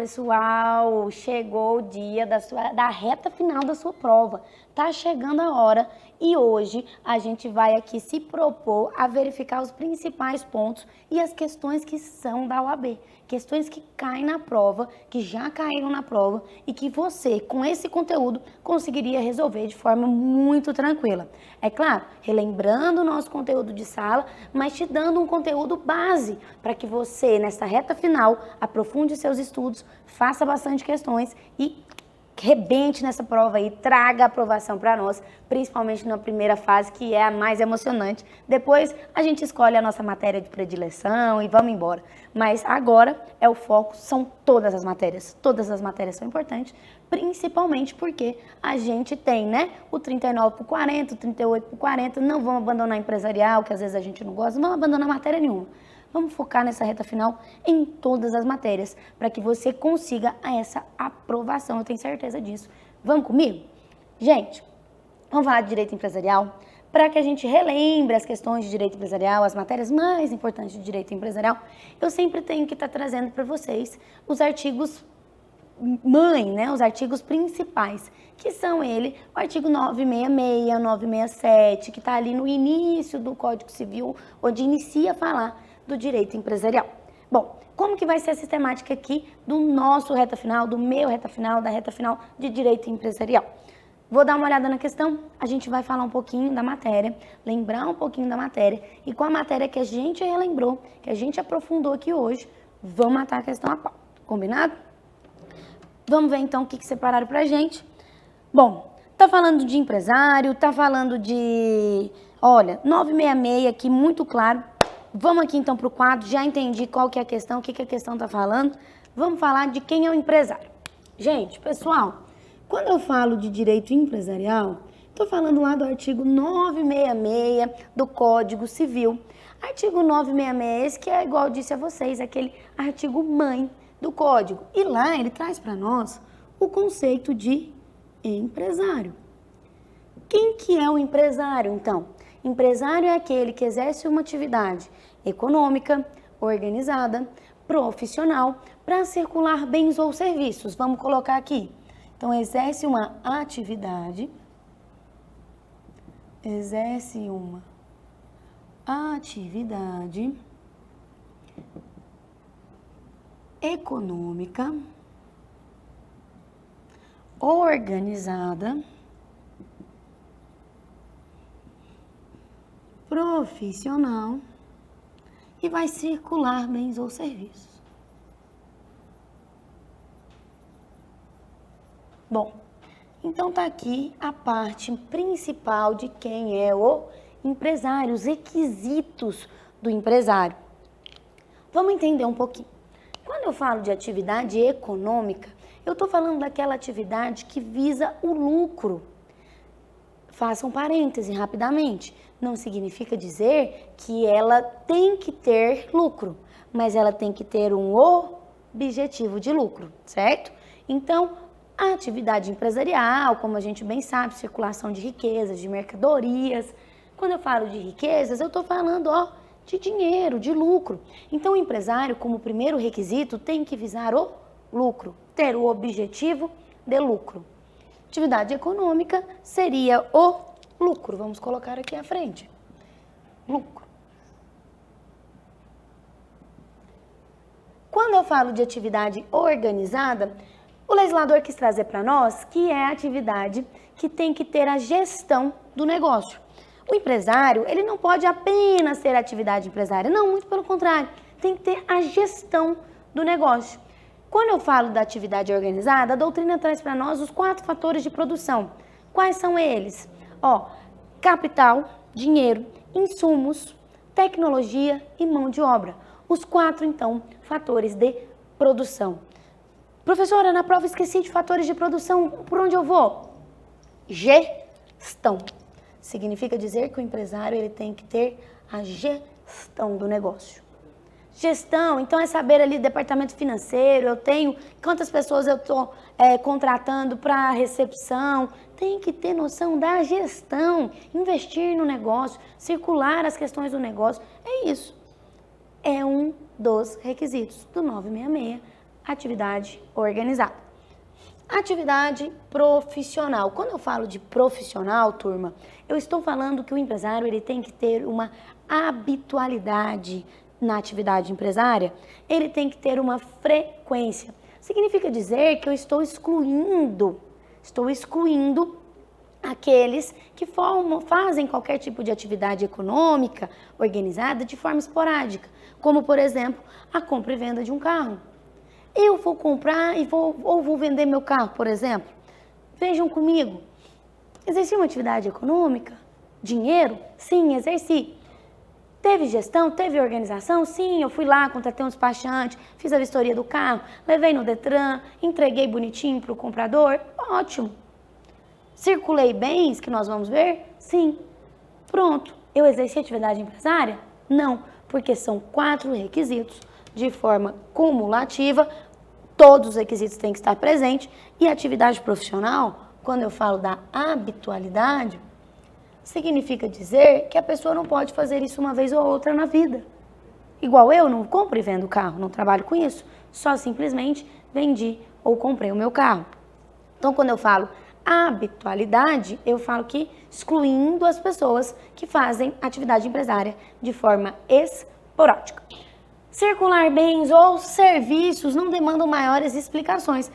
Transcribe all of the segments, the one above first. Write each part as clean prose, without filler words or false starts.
pessoal, chegou o dia da reta final da sua prova. Tá chegando a hora e hoje a gente vai aqui se propor a verificar os principais pontos e as questões que são da OAB. Questões que caem na prova, que já caíram na prova e que você, com esse conteúdo, conseguiria resolver de forma muito tranquila. É claro, relembrando o nosso conteúdo de sala, mas te dando um conteúdo base para que você, nesta reta final, aprofunde seus estudos, faça bastante questões e rebente nessa prova aí, traga a aprovação para nós, principalmente na primeira fase, que é a mais emocionante. Depois a gente escolhe a nossa matéria de predileção e vamos embora. Mas agora é o foco, são todas as matérias. Todas as matérias são importantes, principalmente porque a gente tem, né, o 39 por 40, o 38 por 40, não vamos abandonar empresarial, que às vezes a gente não gosta, não vamos abandonar matéria nenhuma. Vamos focar nessa reta final em todas as matérias, para que você consiga essa aprovação, eu tenho certeza disso. Vamos comigo? Gente, vamos falar de direito empresarial, para que a gente relembre as questões de direito empresarial, as matérias mais importantes de direito empresarial. Eu sempre tenho que estar trazendo para vocês os artigos mãe, né, os artigos principais, que são o artigo 966, 967, que está ali no início do Código Civil, onde inicia a falar do direito empresarial. Bom, como que vai ser a sistemática aqui do nosso reta final, do meu reta final, da reta final de direito empresarial? Vou dar uma olhada na questão, a gente vai falar um pouquinho da matéria, lembrar um pouquinho da matéria, e com a matéria que a gente relembrou, que a gente aprofundou aqui hoje, vamos matar a questão a pau. Combinado? Vamos ver então o que separaram pra gente. Bom, tá falando de empresário, tá falando de, olha, 966 aqui, muito claro. Vamos aqui então para o quadro, já entendi qual que é a questão, o que a questão está falando. Vamos falar de quem é o empresário. Gente, pessoal, quando eu falo de direito empresarial, estou falando lá do artigo 966 do Código Civil. Artigo 966, que é igual eu disse a vocês, aquele artigo mãe do Código. E lá ele traz para nós o conceito de empresário. Quem que é o empresário, então? Empresário é aquele que exerce uma atividade econômica, organizada, profissional, para circular bens ou serviços. Vamos colocar aqui. Então, exerce uma atividade econômica, organizada, profissional e vai circular bens ou serviços. Bom, então tá aqui a parte principal de quem é o empresário, os requisitos do empresário. Vamos entender um pouquinho. Quando eu falo de atividade econômica, eu estou falando daquela atividade que visa o lucro. Faça um parêntese rapidamente. Não significa dizer que ela tem que ter lucro, mas ela tem que ter um objetivo de lucro, certo? Então, a atividade empresarial, como a gente bem sabe, circulação de riquezas, de mercadorias. Quando eu falo de riquezas, eu estou falando, de dinheiro, de lucro. Então, o empresário, como primeiro requisito, tem que visar o lucro, ter o objetivo de lucro. Atividade econômica seria o lucro. Vamos colocar aqui à frente. Lucro. Quando eu falo de atividade organizada, o legislador quis trazer para nós que é a atividade que tem que ter a gestão do negócio. O empresário, ele não pode apenas ter atividade empresária, não, muito pelo contrário, tem que ter a gestão do negócio. Quando eu falo da atividade organizada, a doutrina traz para nós os 4 fatores de produção. Quais são eles? Capital, dinheiro, insumos, tecnologia e mão de obra. Os 4, então, fatores de produção. Professora, na prova esqueci de fatores de produção, por onde eu vou? Gestão. Significa dizer que o empresário ele tem que ter a gestão do negócio. Gestão, então é saber ali departamento financeiro, eu tenho quantas pessoas eu estou contratando para recepção, tem que ter noção da gestão, investir no negócio, circular as questões do negócio, é isso. É um dos requisitos do 966, atividade organizada. Atividade profissional. Quando eu falo de profissional, turma, eu estou falando que o empresário ele tem que ter uma habitualidade na atividade empresária, ele tem que ter uma frequência. Significa dizer que eu estou excluindo aqueles que fazem qualquer tipo de atividade econômica organizada de forma esporádica, como, por exemplo, a compra e venda de um carro. Eu vou comprar ou vou vender meu carro, por exemplo. Vejam comigo. Exerci uma atividade econômica? Dinheiro? Sim, exerci. Teve gestão? Teve organização? Sim, eu fui lá, contratei um despachante, fiz a vistoria do carro, levei no Detran, entreguei bonitinho para o comprador. Ótimo. Circulei bens, que nós vamos ver? Sim. Pronto. Eu exerci atividade empresária? Não, porque são 4 requisitos de forma cumulativa. Todos os requisitos têm que estar presentes. E atividade profissional, quando eu falo da habitualidade, significa dizer que a pessoa não pode fazer isso uma vez ou outra na vida. Igual eu, não compro e vendo carro, não trabalho com isso. Só simplesmente vendi ou comprei o meu carro. Então, quando eu falo habitualidade, eu falo que excluindo as pessoas que fazem atividade empresária de forma esporádica. Circular bens ou serviços não demandam maiores explicações.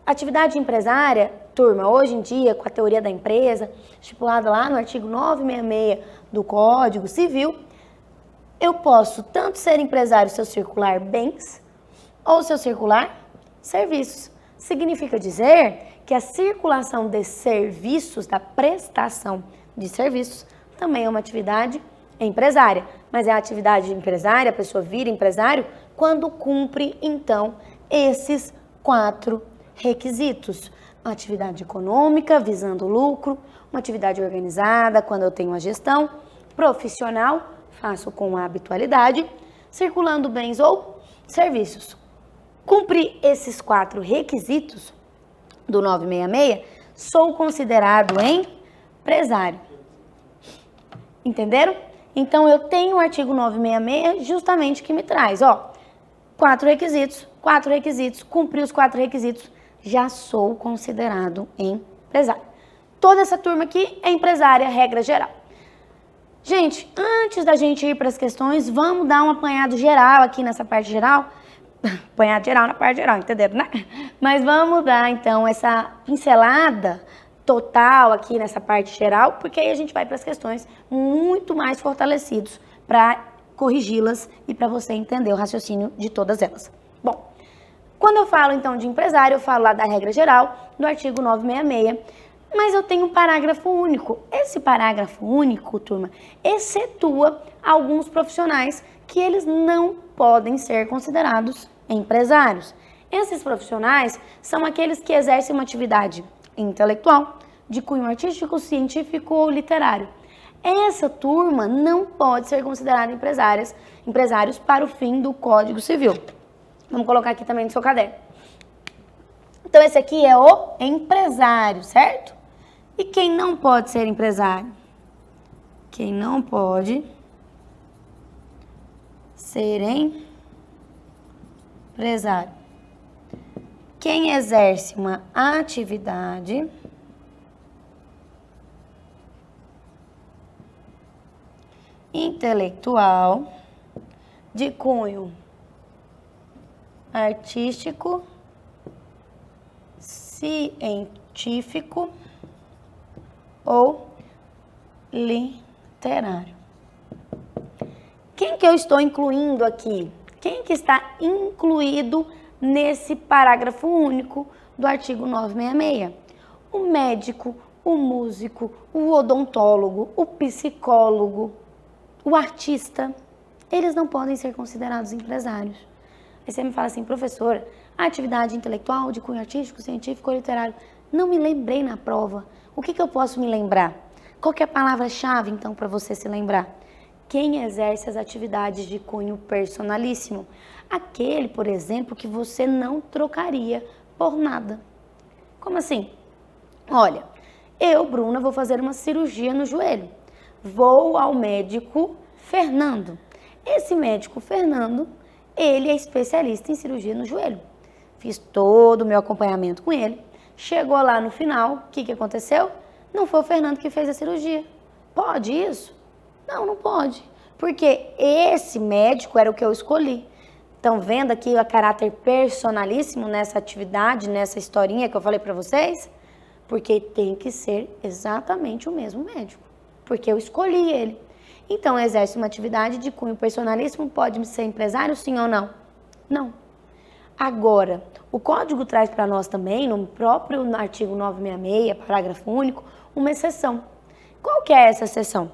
Atividade empresária, turma, hoje em dia, com a teoria da empresa, estipulada lá no artigo 966 do Código Civil, eu posso tanto ser empresário se eu circular bens ou se eu circular serviços. Significa dizer que a circulação de serviços, da prestação de serviços, também é uma atividade empresária. Mas é a atividade empresária, a pessoa vira empresário, quando cumpre, então, esses 4 requisitos. Uma atividade econômica, visando lucro, uma atividade organizada, quando eu tenho uma gestão, profissional, faço com habitualidade, circulando bens ou serviços. Cumprir esses 4 requisitos do 966, sou considerado empresário. Entenderam? Então, eu tenho o artigo 966 justamente que me traz, 4 requisitos, cumpri os 4 requisitos, já sou considerado empresário. Toda essa turma aqui é empresária, regra geral. Gente, antes da gente ir para as questões, vamos dar um apanhado geral aqui nessa parte geral. Apanhado geral na parte geral, entenderam, né? Mas vamos dar, então, essa pincelada total aqui nessa parte geral, porque aí a gente vai para as questões muito mais fortalecidos para corrigi-las e para você entender o raciocínio de todas elas. Bom, quando eu falo, então, de empresário, eu falo lá da regra geral, do artigo 966, mas eu tenho um parágrafo único. Esse parágrafo único, turma, excetua alguns profissionais que eles não podem ser considerados empresários. Esses profissionais são aqueles que exercem uma atividade intelectual, de cunho artístico, científico ou literário. Essa turma não pode ser considerada empresários para o fim do Código Civil. Vamos colocar aqui também no seu caderno. Então, esse aqui é o empresário, certo? E quem não pode ser empresário? Quem não pode ser empresário? Quem exerce uma atividade intelectual de cunho artístico, científico ou literário. Quem que eu estou incluindo aqui? Quem que está incluído nesse parágrafo único do artigo 966? O médico, o músico, o odontólogo, o psicólogo, o artista, eles não podem ser considerados empresários. Aí você me fala assim, professora, a atividade intelectual de cunho artístico, científico ou literário, não me lembrei na prova. O que eu posso me lembrar? Qual que é a palavra-chave, então, para você se lembrar? Quem exerce as atividades de cunho personalíssimo? Aquele, por exemplo, que você não trocaria por nada. Como assim? Olha, eu, Bruna, vou fazer uma cirurgia no joelho. Vou ao médico Fernando. Esse médico Fernando, Ele é especialista em cirurgia no joelho. Fiz todo o meu acompanhamento com ele. Chegou lá no final, o que aconteceu? Não foi o Fernando que fez a cirurgia. Pode isso? Não, não pode. Porque esse médico era o que eu escolhi. Estão vendo aqui o caráter personalíssimo nessa atividade, nessa historinha que eu falei para vocês? Porque tem que ser exatamente o mesmo médico. Porque eu escolhi ele. Então, exerce uma atividade de cunho personalíssimo, pode ser empresário, sim ou não? Não. Agora, o código traz para nós também, no próprio artigo 966, parágrafo único, uma exceção. Qual que é essa exceção?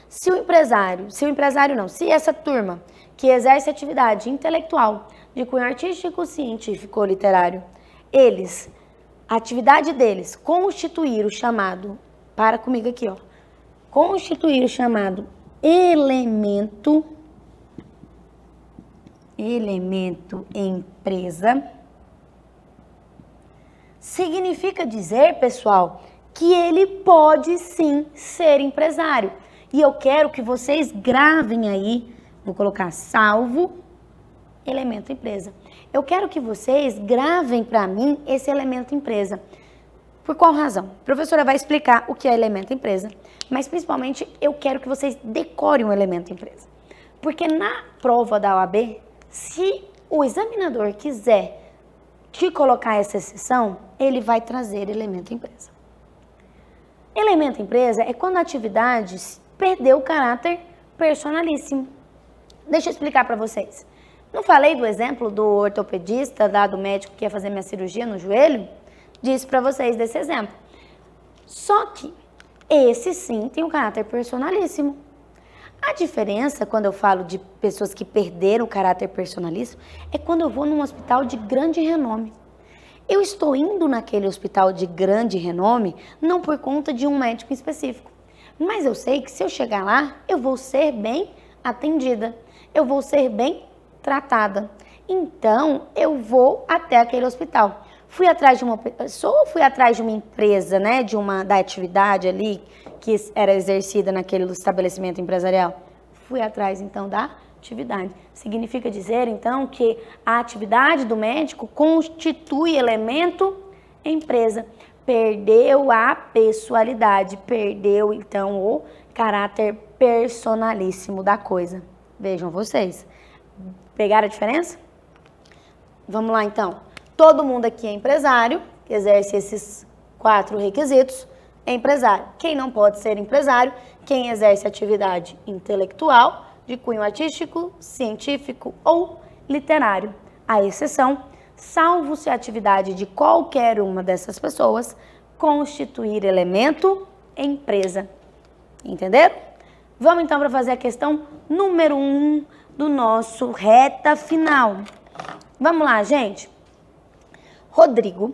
Se essa turma que exerce atividade intelectual de cunho artístico, científico ou literário, a atividade deles constituir o chamado, para comigo aqui, ó, constituir o chamado elemento empresa, significa dizer, pessoal, que ele pode sim ser empresário. E eu quero que vocês gravem aí, vou colocar salvo elemento empresa. Eu quero que vocês gravem para mim esse elemento empresa. Por qual razão? A professora vai explicar o que é elemento empresa, mas principalmente eu quero que vocês decorem o elemento empresa. Porque na prova da OAB, se o examinador quiser te colocar essa exceção, ele vai trazer elemento empresa. Elemento empresa é quando a atividade perdeu o caráter personalíssimo. Deixa eu explicar para vocês. Não falei do exemplo do ortopedista, do médico que ia fazer minha cirurgia no joelho? Disse para vocês desse exemplo. Só que esse sim tem um caráter personalíssimo. A diferença, quando eu falo de pessoas que perderam o caráter personalíssimo, é quando eu vou num hospital de grande renome. Eu estou indo naquele hospital de grande renome não por conta de um médico específico, mas eu sei que se eu chegar lá, eu vou ser bem atendida, eu vou ser bem tratada. Então, eu vou até aquele hospital. Fui atrás de uma pessoa, fui atrás de uma empresa, né, da atividade ali que era exercida naquele estabelecimento empresarial. Fui atrás, então, da atividade. Significa dizer, então, que a atividade do médico constitui elemento empresa. Perdeu a pessoalidade, perdeu, então, o caráter personalíssimo da coisa. Vejam vocês. Pegaram a diferença? Vamos lá, então. Todo mundo aqui é empresário, que exerce esses 4 requisitos, é empresário. Quem não pode ser empresário? Quem exerce atividade intelectual, de cunho artístico, científico ou literário. A exceção, salvo se a atividade de qualquer uma dessas pessoas constituir elemento empresa. Entenderam? Vamos então para fazer a questão número 1 do nosso reta final. Vamos lá, gente. Rodrigo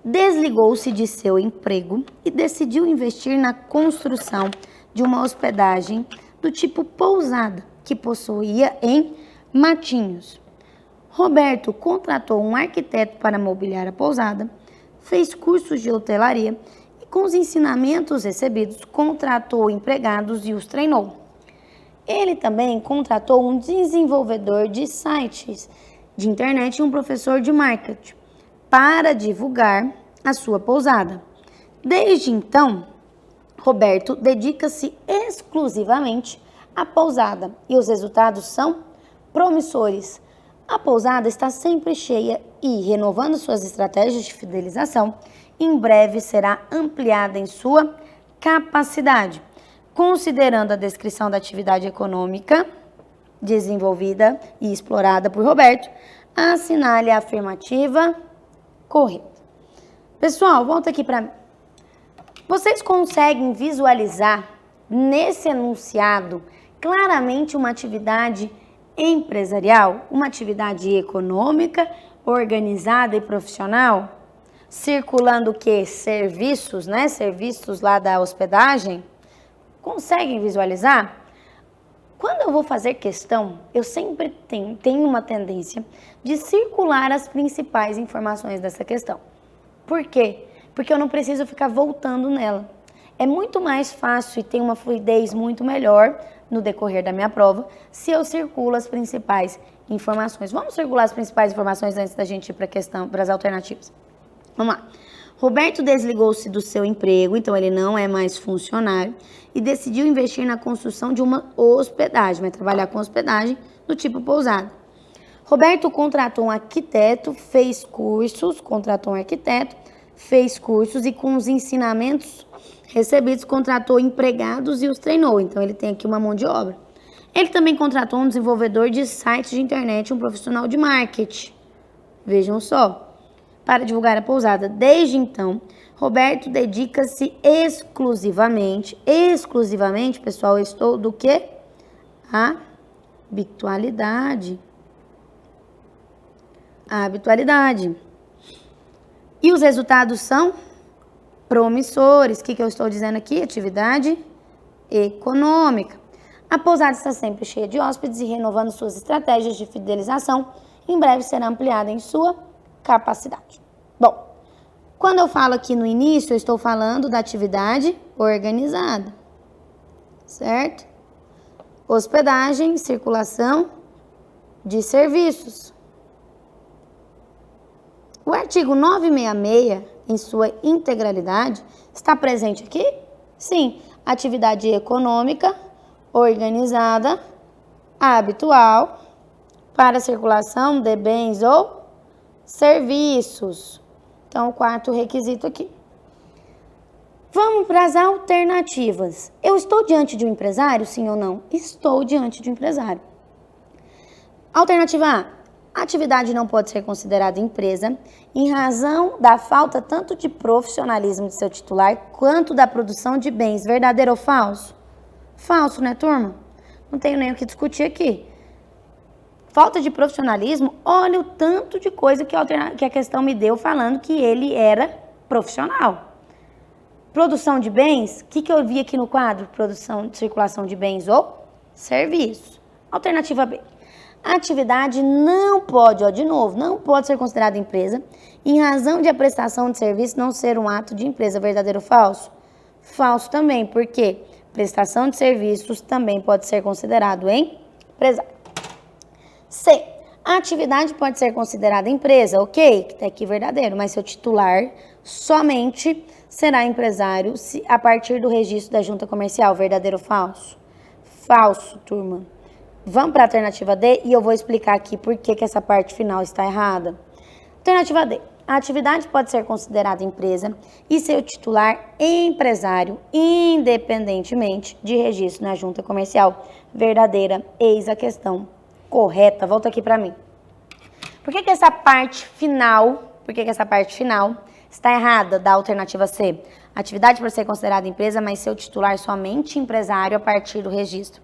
desligou-se de seu emprego e decidiu investir na construção de uma hospedagem do tipo pousada, que possuía em Matinhos. Roberto contratou um arquiteto para mobiliar a pousada, fez cursos de hotelaria e, com os ensinamentos recebidos, contratou empregados e os treinou. Ele também contratou um desenvolvedor de sites de internet e um professor de marketing para divulgar a sua pousada. Desde então, Roberto dedica-se exclusivamente à pousada e os resultados são promissores. A pousada está sempre cheia e, renovando suas estratégias de fidelização, em breve será ampliada em sua capacidade. Considerando a descrição da atividade econômica desenvolvida e explorada por Roberto, assinale a afirmativa correta. Pessoal, volta aqui para mim. Vocês conseguem visualizar nesse enunciado claramente uma atividade empresarial, uma atividade econômica, organizada e profissional, circulando o que? Serviços, né? Serviços lá da hospedagem. Conseguem visualizar? Quando eu vou fazer questão, eu sempre tenho uma tendência de circular as principais informações dessa questão. Por quê? Porque eu não preciso ficar voltando nela. É muito mais fácil e tem uma fluidez muito melhor no decorrer da minha prova, se eu circulo as principais informações. Vamos circular as principais informações antes da gente ir para as alternativas. Vamos lá. Roberto desligou-se do seu emprego, então ele não é mais funcionário, e decidiu investir na construção de uma hospedagem, vai trabalhar com hospedagem do tipo pousada. Roberto contratou um arquiteto, fez cursos e com os ensinamentos recebidos contratou empregados e os treinou, então ele tem aqui uma mão de obra. Ele também contratou um desenvolvedor de sites de internet, um profissional de marketing. Vejam só. Para divulgar a pousada. Desde então, Roberto dedica-se exclusivamente, pessoal, eu estou do quê? A habitualidade. E os resultados são promissores. O que eu estou dizendo aqui? Atividade econômica. A pousada está sempre cheia de hóspedes e renovando suas estratégias de fidelização. Em breve será ampliada em sua capacidade. Bom, quando eu falo aqui no início, eu estou falando da atividade organizada, certo? Hospedagem, circulação de serviços. O artigo 966, em sua integralidade, está presente aqui? Sim, atividade econômica, organizada, habitual, para circulação de bens ou serviços. Então, o quarto requisito aqui. Vamos para as alternativas. Eu estou diante de um empresário, sim ou não? Estou diante de um empresário. Alternativa A. A atividade não pode ser considerada empresa em razão da falta tanto de profissionalismo de seu titular quanto da produção de bens. Verdadeiro ou falso? Falso, né, turma? Não tenho nem o que discutir aqui. Falta de profissionalismo, olha o tanto de coisa que a questão me deu falando que ele era profissional. Produção de bens, o que eu vi aqui no quadro? Produção, circulação de bens ou serviços. Alternativa B. A atividade não pode, não pode ser considerada empresa em razão de a prestação de serviço não ser um ato de empresa. Verdadeiro ou falso? Falso também, porque prestação de serviços também pode ser considerado empresário. C. A atividade pode ser considerada empresa, ok? Que tá aqui verdadeiro, mas seu titular somente será empresário a partir do registro da junta comercial. Verdadeiro ou falso? Falso, turma. Vamos para a alternativa D e eu vou explicar aqui por que essa parte final está errada. Alternativa D. A atividade pode ser considerada empresa e seu titular empresário, independentemente de registro na junta comercial. Verdadeira, eis a questão correta. Volta aqui para mim. Por que essa parte final está errada da alternativa C? Atividade pode ser considerada empresa, mas seu titular somente empresário a partir do registro.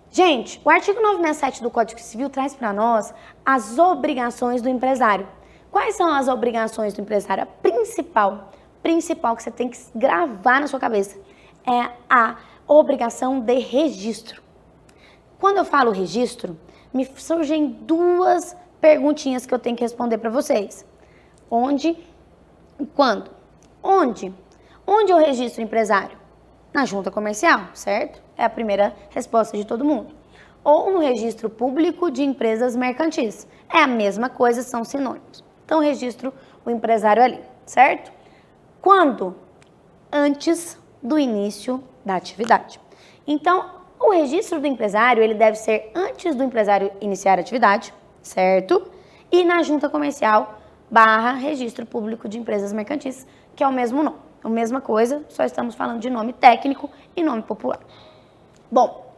Gente, o artigo 967 do Código Civil traz para nós as obrigações do empresário. Quais são as obrigações do empresário? A principal que você tem que gravar na sua cabeça é a obrigação de registro. Quando eu falo registro, me surgem duas perguntinhas que eu tenho que responder para vocês. Onde e quando? Onde? Onde eu registro o empresário? Na junta comercial, certo? É a primeira resposta de todo mundo. Ou no registro público de empresas mercantis. É a mesma coisa, são sinônimos. Então, registro o empresário ali, certo? Quando? Antes do início da atividade. Então, o registro do empresário, ele deve ser antes do empresário iniciar a atividade, certo? E na junta comercial / registro público de empresas mercantis, que é o mesmo nome. A mesma coisa, só estamos falando de nome técnico e nome popular. Bom,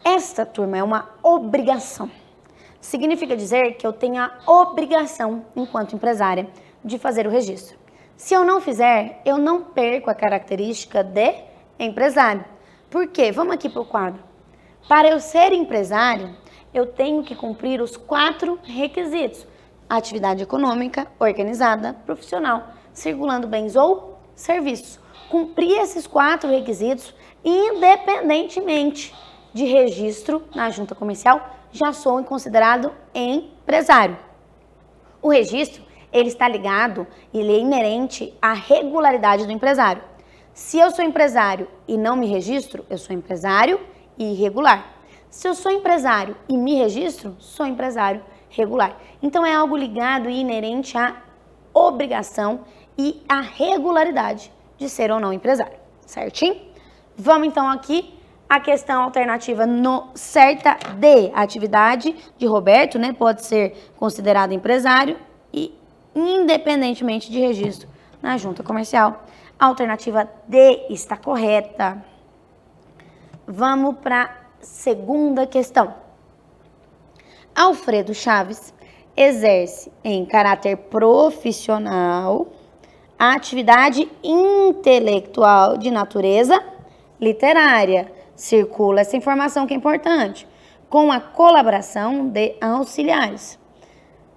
esta, turma, é uma obrigação. Significa dizer que eu tenho a obrigação, enquanto empresária, de fazer o registro. Se eu não fizer, eu não perco a característica de empresário. Por quê? Vamos aqui para o quadro. Para eu ser empresário, eu tenho que cumprir os 4 requisitos. Atividade econômica, organizada, profissional, circulando bens ou serviços. Cumprir esses 4 requisitos, independentemente de registro na junta comercial, já sou considerado empresário. O registro, ele está ligado, ele é inerente à regularidade do empresário. Se eu sou empresário e não me registro, eu sou empresário irregular. Se eu sou empresário e me registro, sou empresário regular. Então, é algo ligado e inerente à obrigação e à regularidade de ser ou não empresário, certinho? Vamos então aqui a questão alternativa no certa D. A atividade de Roberto, né, pode ser considerado empresário e independentemente de registro na junta comercial. A alternativa D está correta. Vamos para a segunda questão. Alfredo Chaves exerce em caráter profissional a atividade intelectual de natureza literária. Circula essa informação que é importante. Com a colaboração de auxiliares.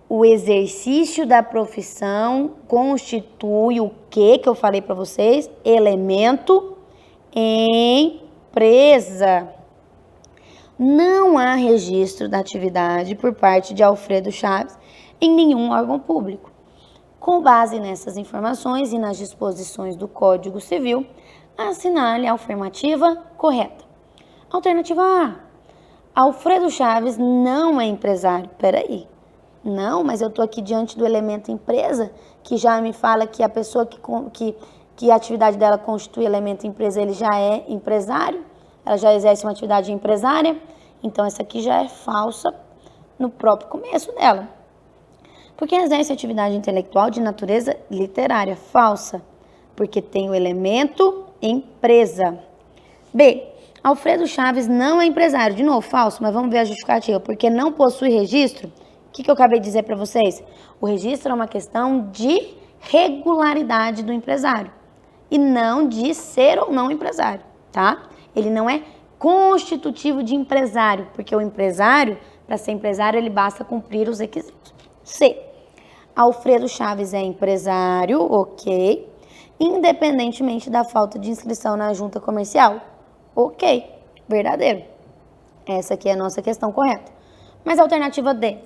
O exercício da profissão constitui o que eu falei para vocês? Elemento empresa. Não há registro da atividade por parte de Alfredo Chaves em nenhum órgão público. Com base nessas informações e nas disposições do Código Civil, assinale a afirmativa correta. Alternativa A. Alfredo Chaves não é empresário. Peraí. Não, mas eu estou aqui diante do elemento empresa, que já me fala que a pessoa que a atividade dela constitui elemento empresa, ele já é empresário, ela já exerce uma atividade empresária, então essa aqui já é falsa no próprio começo dela. Porque exerce atividade intelectual de natureza literária, falsa, porque tem o elemento empresa. B. Alfredo Chaves não é empresário, de novo, falso, mas vamos ver a justificativa, porque não possui registro. O que eu acabei de dizer para vocês? O registro é uma questão de regularidade do empresário e não de ser ou não empresário, tá? Ele não é constitutivo de empresário, porque o empresário, para ser empresário, ele basta cumprir os requisitos. C. Alfredo Chaves é empresário, ok, independentemente da falta de inscrição na junta comercial. Ok, verdadeiro. Essa aqui é a nossa questão correta. Mas a alternativa D.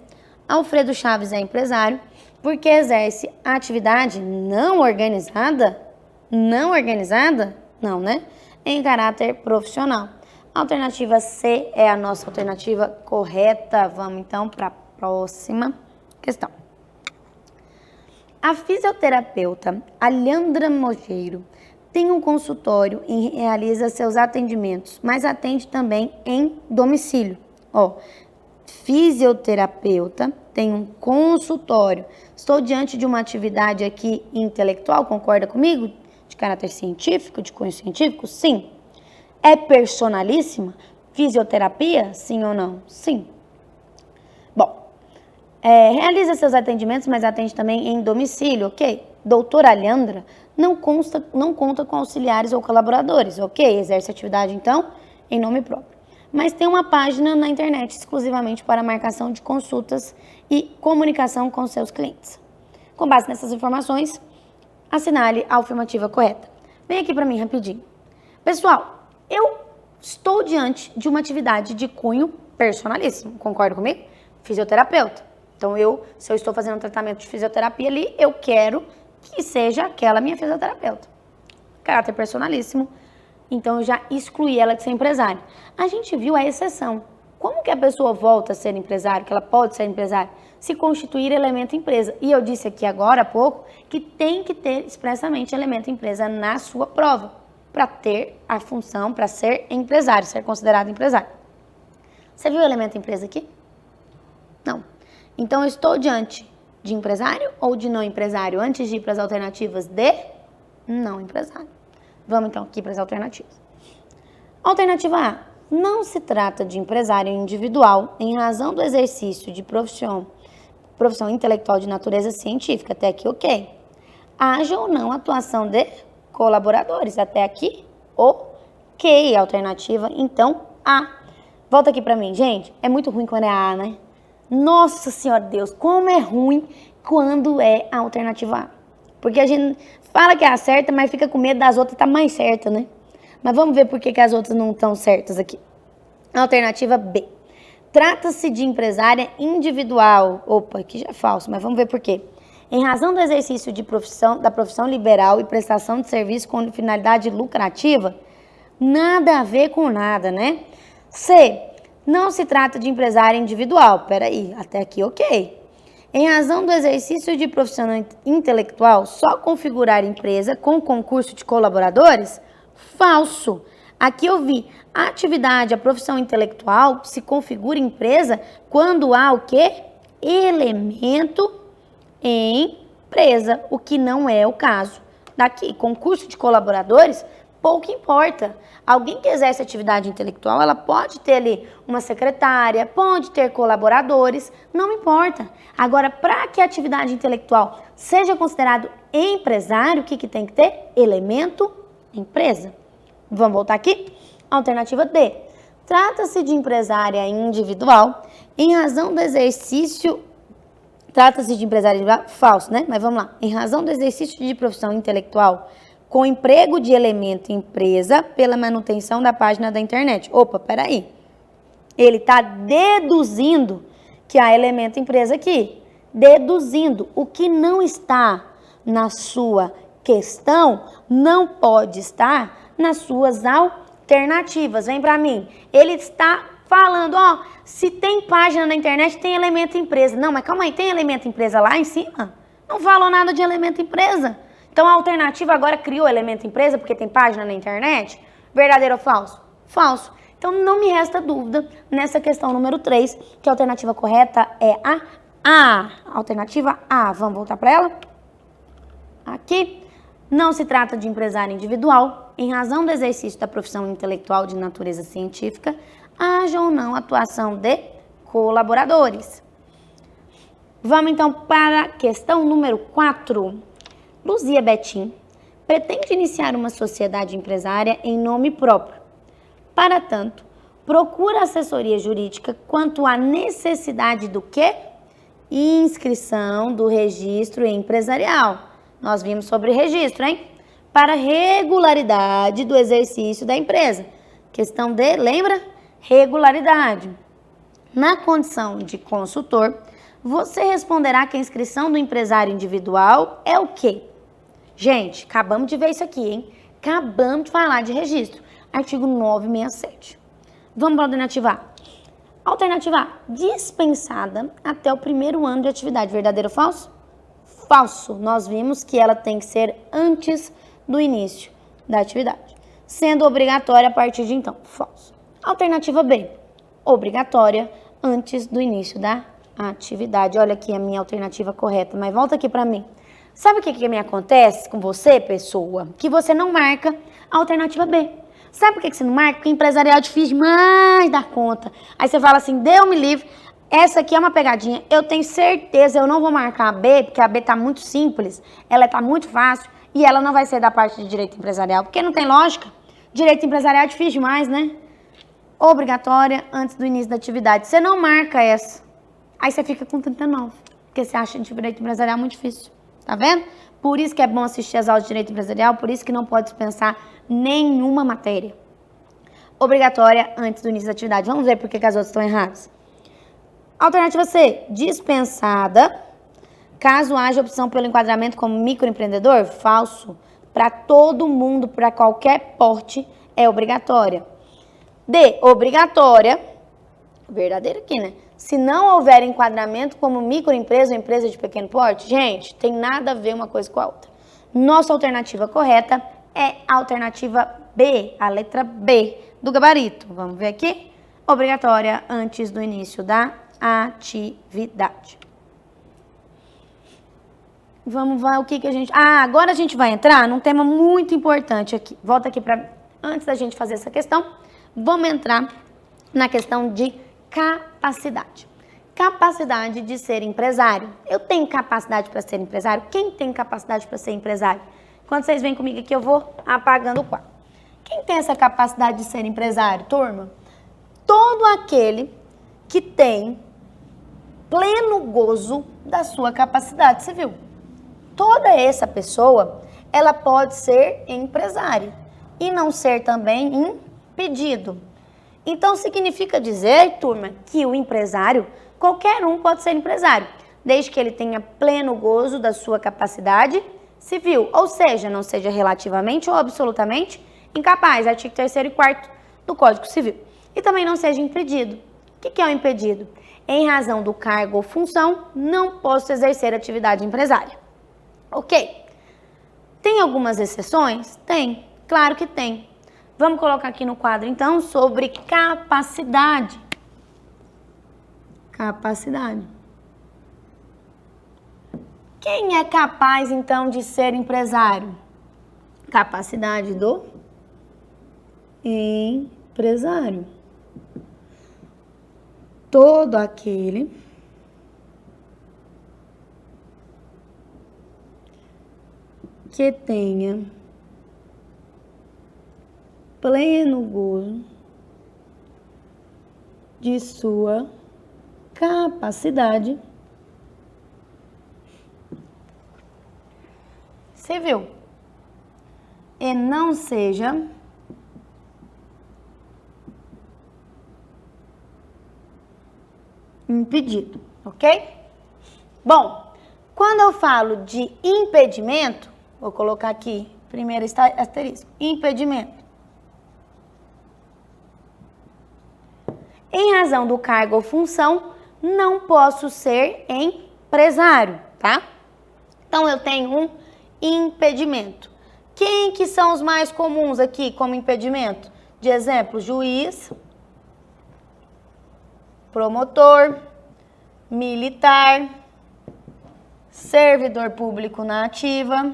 Alfredo Chaves é empresário porque exerce a atividade não organizada? Não organizada? Não, né? Em caráter profissional. A alternativa C é a nossa alternativa correta. Vamos então para a próxima questão. A fisioterapeuta Alhandra Mogeiro tem um consultório e realiza seus atendimentos, mas atende também em domicílio. Fisioterapeuta tem um consultório. Estou diante de uma atividade aqui intelectual, concorda comigo? De caráter científico, de cunho científico? Sim. É personalíssima? Fisioterapia? Sim ou não? Sim. Bom, realiza seus atendimentos, mas atende também em domicílio, ok? Doutora Alhandra não conta com auxiliares ou colaboradores, ok? Exerce atividade, então, em nome próprio. Mas tem uma página na internet exclusivamente para marcação de consultas e comunicação com seus clientes. Com base nessas informações, assinale a afirmativa correta. Vem aqui para mim rapidinho. Pessoal, eu estou diante de uma atividade de cunho personalíssimo, concorda comigo? Fisioterapeuta. Então, se eu estou fazendo um tratamento de fisioterapia ali, eu quero que seja aquela minha fisioterapeuta. Caráter personalíssimo. Então, eu já excluí ela de ser empresária. A gente viu a exceção. Como que a pessoa volta a ser empresário, que ela pode ser empresária? Se constituir elemento empresa. E eu disse aqui agora há pouco que tem que ter expressamente elemento empresa na sua prova para ter a função, para ser empresário, ser considerado empresário. Você viu o elemento empresa aqui? Não. Então, eu estou diante de empresário ou de não empresário antes de ir para as alternativas de não empresário. Vamos então aqui para as alternativas. Alternativa A. Não se trata de empresário individual em razão do exercício de profissão intelectual de natureza científica. Até aqui, ok. Haja ou não atuação de colaboradores. Até aqui, ok. Alternativa, então, A. Volta aqui para mim. Gente, é muito ruim quando é A, né? Nossa Senhora Deus, como é ruim quando é a alternativa A. Porque a gente fala que é a certa, mas fica com medo das outras estar mais certa, né? Mas vamos ver por que as outras não estão certas aqui. Alternativa B. Trata-se de empresária individual. Opa, aqui já é falso, mas vamos ver por quê. Em razão do exercício da profissão liberal e prestação de serviço com finalidade lucrativa, nada a ver com nada, né? C. Não se trata de empresário individual. Peraí, até aqui ok. Em razão do exercício de profissão intelectual, só configurar empresa com concurso de colaboradores? Falso. Aqui eu vi, a atividade, a profissão intelectual se configura empresa quando há o quê? Elemento empresa, o que não é o caso. Daqui, concurso de colaboradores, pouco importa. Alguém que exerce atividade intelectual, ela pode ter ali uma secretária, pode ter colaboradores, não importa. Agora, para que a atividade intelectual seja considerado empresário, o que tem que ter? Elemento empresa. Vamos voltar aqui? Alternativa D. Trata-se de empresária individual em razão do exercício... Trata-se de empresária individual? Falso, né? Mas vamos lá. Em razão do exercício de profissão intelectual com emprego de elemento empresa pela manutenção da página da internet. Opa, peraí. Ele está deduzindo que há elemento empresa aqui. Deduzindo. O que não está na sua questão não pode estar nas suas alternativas. Vem para mim. Ele está falando, ó, se tem página na internet, tem elemento empresa. Não, mas calma aí, tem elemento empresa lá em cima? Não falou nada de elemento empresa. Então, a alternativa agora criou elemento empresa porque tem página na internet? Verdadeiro ou falso? Falso. Então, não me resta dúvida nessa questão número 3, que a alternativa correta é a A. Alternativa A. Vamos voltar para ela? Aqui. Não se trata de empresário individual, em razão do exercício da profissão intelectual de natureza científica, haja ou não atuação de colaboradores. Vamos, então, para a questão número 4. Luzia Betim pretende iniciar uma sociedade empresária em nome próprio. Para tanto, procura assessoria jurídica quanto à necessidade do quê? Inscrição do registro empresarial. Nós vimos sobre registro, hein? Para regularidade do exercício da empresa. Questão de, lembra? Regularidade. Na condição de consultor, você responderá que a inscrição do empresário individual é o quê? Gente, acabamos de ver isso aqui, hein? Acabamos de falar de registro. Artigo 967. Vamos para a alternativa A. Alternativa A. Dispensada até o primeiro ano de atividade. Verdadeiro ou falso? Falso. Nós vimos que ela tem que ser antes do início da atividade. Sendo obrigatória a partir de então. Falso. Alternativa B. Obrigatória antes do início da atividade. Olha aqui a minha alternativa correta, mas volta aqui para mim. Sabe o que me acontece com você, pessoa? Que você não marca a alternativa B. Sabe por que você não marca? Porque empresarial é difícil demais dar conta. Aí você fala assim, Deus me livre, essa aqui é uma pegadinha. Eu tenho certeza, eu não vou marcar a B, porque a B tá muito simples, ela tá muito fácil e ela não vai ser da parte de direito empresarial, porque não tem lógica. Direito empresarial é difícil demais, né? Obrigatória antes do início da atividade. Você não marca essa. Aí você fica com 39, porque você acha direito empresarial muito difícil. Tá vendo? Por isso que é bom assistir as aulas de direito empresarial, por isso que não pode dispensar nenhuma matéria. Obrigatória antes do início da atividade. Vamos ver por que as outras estão erradas. Alternativa C. Dispensada caso haja opção pelo enquadramento como microempreendedor. Falso. Para todo mundo, para qualquer porte, é obrigatória. D. Obrigatória. Verdadeiro aqui, né? Se não houver enquadramento como microempresa ou empresa de pequeno porte, gente, tem nada a ver uma coisa com a outra. Nossa alternativa correta é a alternativa B, a letra B do gabarito. Vamos ver aqui? Obrigatória antes do início da atividade. Vamos ver o que a gente... agora a gente vai entrar num tema muito importante aqui. Volta aqui para... Antes da gente fazer essa questão, vamos entrar na questão de capacidade. Capacidade de ser empresário. Eu tenho capacidade para ser empresário? Quem tem capacidade para ser empresário? Quando vocês vêm comigo aqui, eu vou apagando o quadro. Quem tem essa capacidade de ser empresário, turma? Todo aquele que tem pleno gozo da sua capacidade civil. Toda essa pessoa, ela pode ser empresária e não ser também impedido. Então, significa dizer, turma, que o empresário, qualquer um pode ser empresário, desde que ele tenha pleno gozo da sua capacidade civil, ou seja, não seja relativamente ou absolutamente incapaz, artigo 3º e 4º do Código Civil. e também não seja impedido. O que é o impedido? Em razão do cargo ou função, não posso exercer atividade empresária. Ok. Tem algumas exceções? Tem, claro que tem. Vamos colocar aqui no quadro, então, sobre capacidade. Capacidade. Quem é capaz, então, de ser empresário? Capacidade do empresário. Todo aquele que tenha pleno gozo de sua capacidade civil e não seja impedido, ok? Bom, quando eu falo de impedimento, vou colocar aqui, primeiro asterisco, impedimento. Em razão do cargo ou função, não posso ser empresário, tá? Então, eu tenho um impedimento. Quem que são os mais comuns aqui como impedimento? De exemplo, juiz, promotor, militar, servidor público na ativa.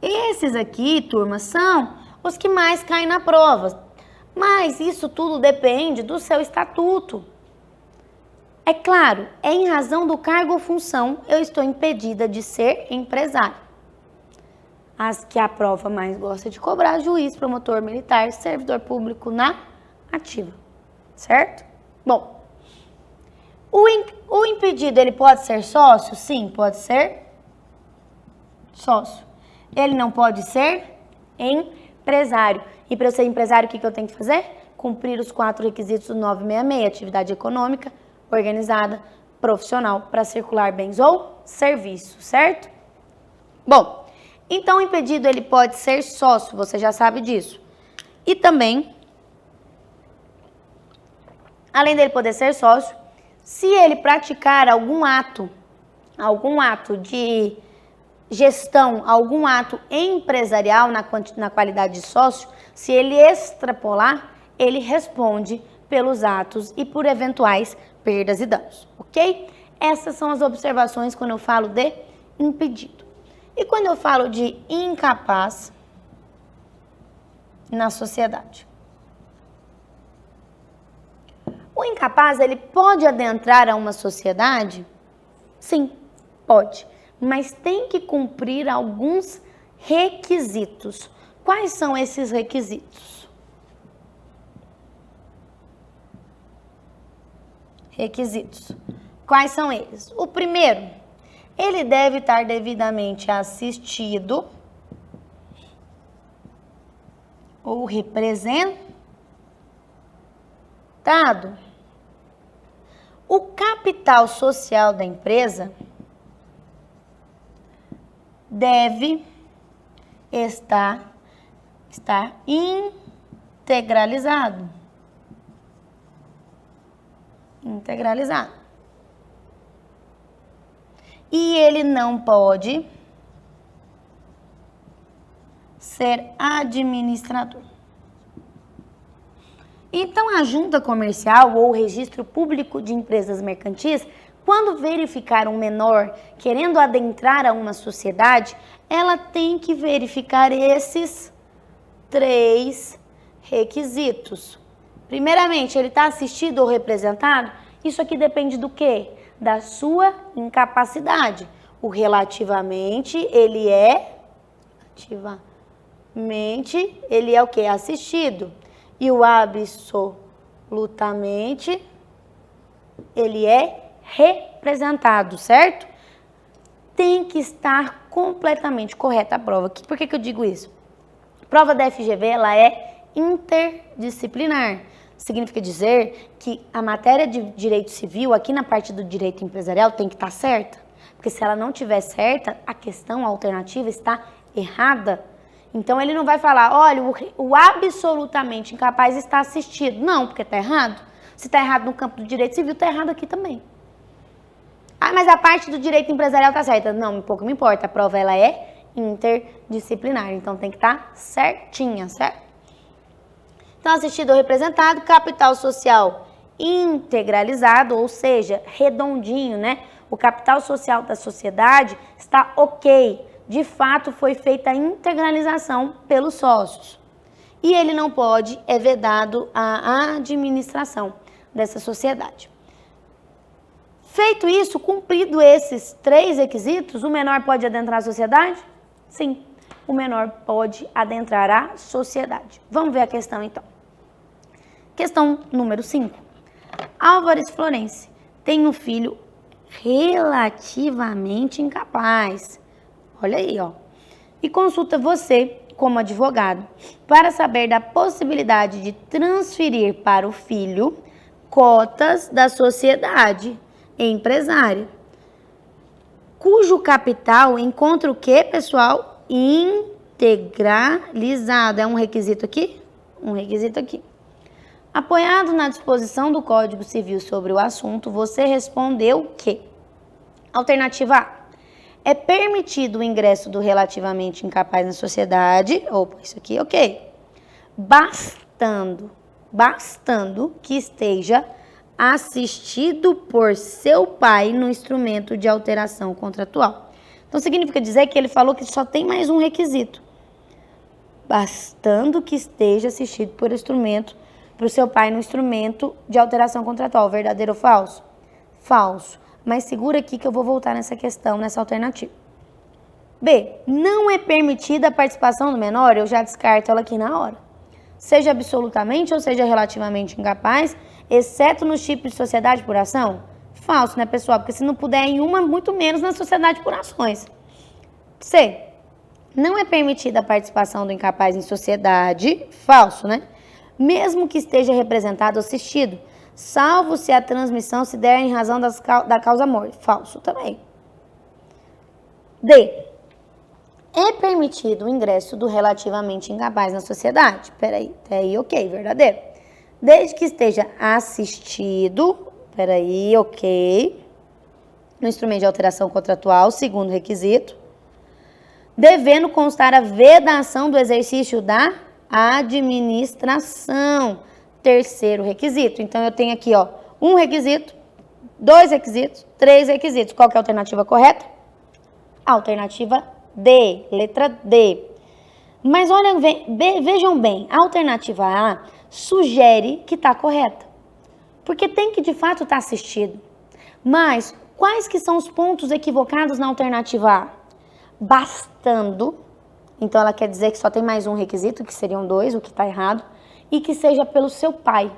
Esses aqui, turma, são os que mais caem na prova. Mas isso tudo depende do seu estatuto. É claro, em razão do cargo ou função, eu estou impedida de ser empresário. As que a prova mais gosta de cobrar, juiz, promotor, militar, servidor público na ativa. Certo? Bom, o impedido, ele pode ser sócio? Sim, pode ser sócio. Ele não pode ser empresário. E para eu ser empresário, o que eu tenho que fazer? Cumprir os 4 requisitos do 966, atividade econômica, organizada, profissional, para circular bens ou serviços, certo? Bom, então o impedido ele pode ser sócio, você já sabe disso. E também, além dele poder ser sócio, se ele praticar algum ato de gestão, algum ato empresarial na qualidade de sócio, se ele extrapolar, ele responde pelos atos e por eventuais perdas e danos, ok? Essas são as observações quando eu falo de impedido. E quando eu falo de incapaz na sociedade? O incapaz, ele pode adentrar a uma sociedade? Sim, pode. Mas tem que cumprir alguns requisitos. Quais são esses requisitos? Requisitos. Quais são eles? O primeiro, ele deve estar devidamente assistido ou representado. O capital social da empresa deve estar integralizado. E ele não pode ser administrador. Então, a junta comercial ou o registro público de empresas mercantis, quando verificar um menor querendo adentrar a uma sociedade, ela tem que verificar esses 3 requisitos. Primeiramente, ele está assistido ou representado? Isso aqui depende do quê? Da sua incapacidade. O relativamente, ele é o quê? Assistido. E o absolutamente, ele é representado, certo? Tem que estar completamente correta a prova. Por que eu digo isso? A prova da FGV, ela é interdisciplinar. Significa dizer que a matéria de direito civil, aqui na parte do direito empresarial, tem que estar certa. Porque se ela não estiver certa, a questão alternativa está errada. Então, ele não vai falar, olha, o absolutamente incapaz está assistido. Não, porque está errado. Se está errado no campo do direito civil, está errado aqui também. Ah, mas a parte do direito empresarial está certa. Não, pouco me importa. A prova ela é interdisciplinar. Então, tem que estar certinha, certo? Então, assistido ou representado, capital social integralizado, ou seja, redondinho, né? O capital social da sociedade está ok. De fato, foi feita a integralização pelos sócios. E ele não pode, é vedado a administração dessa sociedade. Feito isso, cumprido esses 3 requisitos, o menor pode adentrar a sociedade? Sim, o menor pode adentrar a sociedade. Vamos ver a questão então. Questão número 5. Álvares Florence tem um filho relativamente incapaz. Olha aí, ó. E consulta você, como advogado, para saber da possibilidade de transferir para o filho cotas da sociedade empresária, cujo capital encontra o quê, pessoal? Integralizado. É um requisito aqui? Um requisito aqui. Apoiado na disposição do Código Civil sobre o assunto, você respondeu o quê? Alternativa A. É permitido o ingresso do relativamente incapaz na sociedade. Opa, isso aqui, ok. Bastando que esteja assistido por seu pai no instrumento de alteração contratual. Então, significa dizer que ele falou que só tem mais um requisito. Bastando que esteja assistido por o seu pai no instrumento de alteração contratual. Verdadeiro ou falso? Falso. Mas segura aqui que eu vou voltar nessa questão, nessa alternativa. B. Não é permitida a participação do menor, eu já descarto ela aqui na hora. Seja absolutamente ou seja relativamente incapaz, exceto nos tipos de sociedade por ação? Falso, né, pessoal? Porque se não puder em uma, muito menos na sociedade por ações. C. Não é permitida a participação do incapaz em sociedade? Falso, né? Mesmo que esteja representado ou assistido, salvo se a transmissão se der em razão da causa-morte. Falso também. D. É permitido o ingresso do relativamente incapaz na sociedade? Peraí, até aí, ok, verdadeiro. Desde que esteja assistido, peraí, ok, no instrumento de alteração contratual, segundo requisito, devendo constar a vedação do exercício da administração, terceiro requisito. Então, eu tenho aqui, ó, 1 requisito, 2 requisitos, 3 requisitos. Qual que é a alternativa correta? Alternativa D, letra D. Mas olha, vejam bem, a alternativa A sugere que está correta, porque tem que de fato estar assistido. Mas quais que são os pontos equivocados na alternativa A? Bastando, então ela quer dizer que só tem mais um requisito, que seriam 2, o que está errado, e que seja pelo seu pai.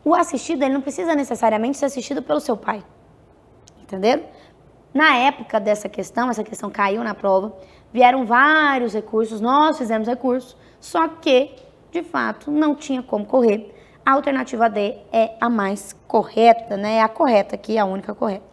O assistido, ele não precisa necessariamente ser assistido pelo seu pai, entenderam? Na época dessa questão, essa questão caiu na prova, vieram vários recursos, nós fizemos recurso, só que, de fato, não tinha como correr. A alternativa D é a mais correta, né? É a correta aqui, a única correta.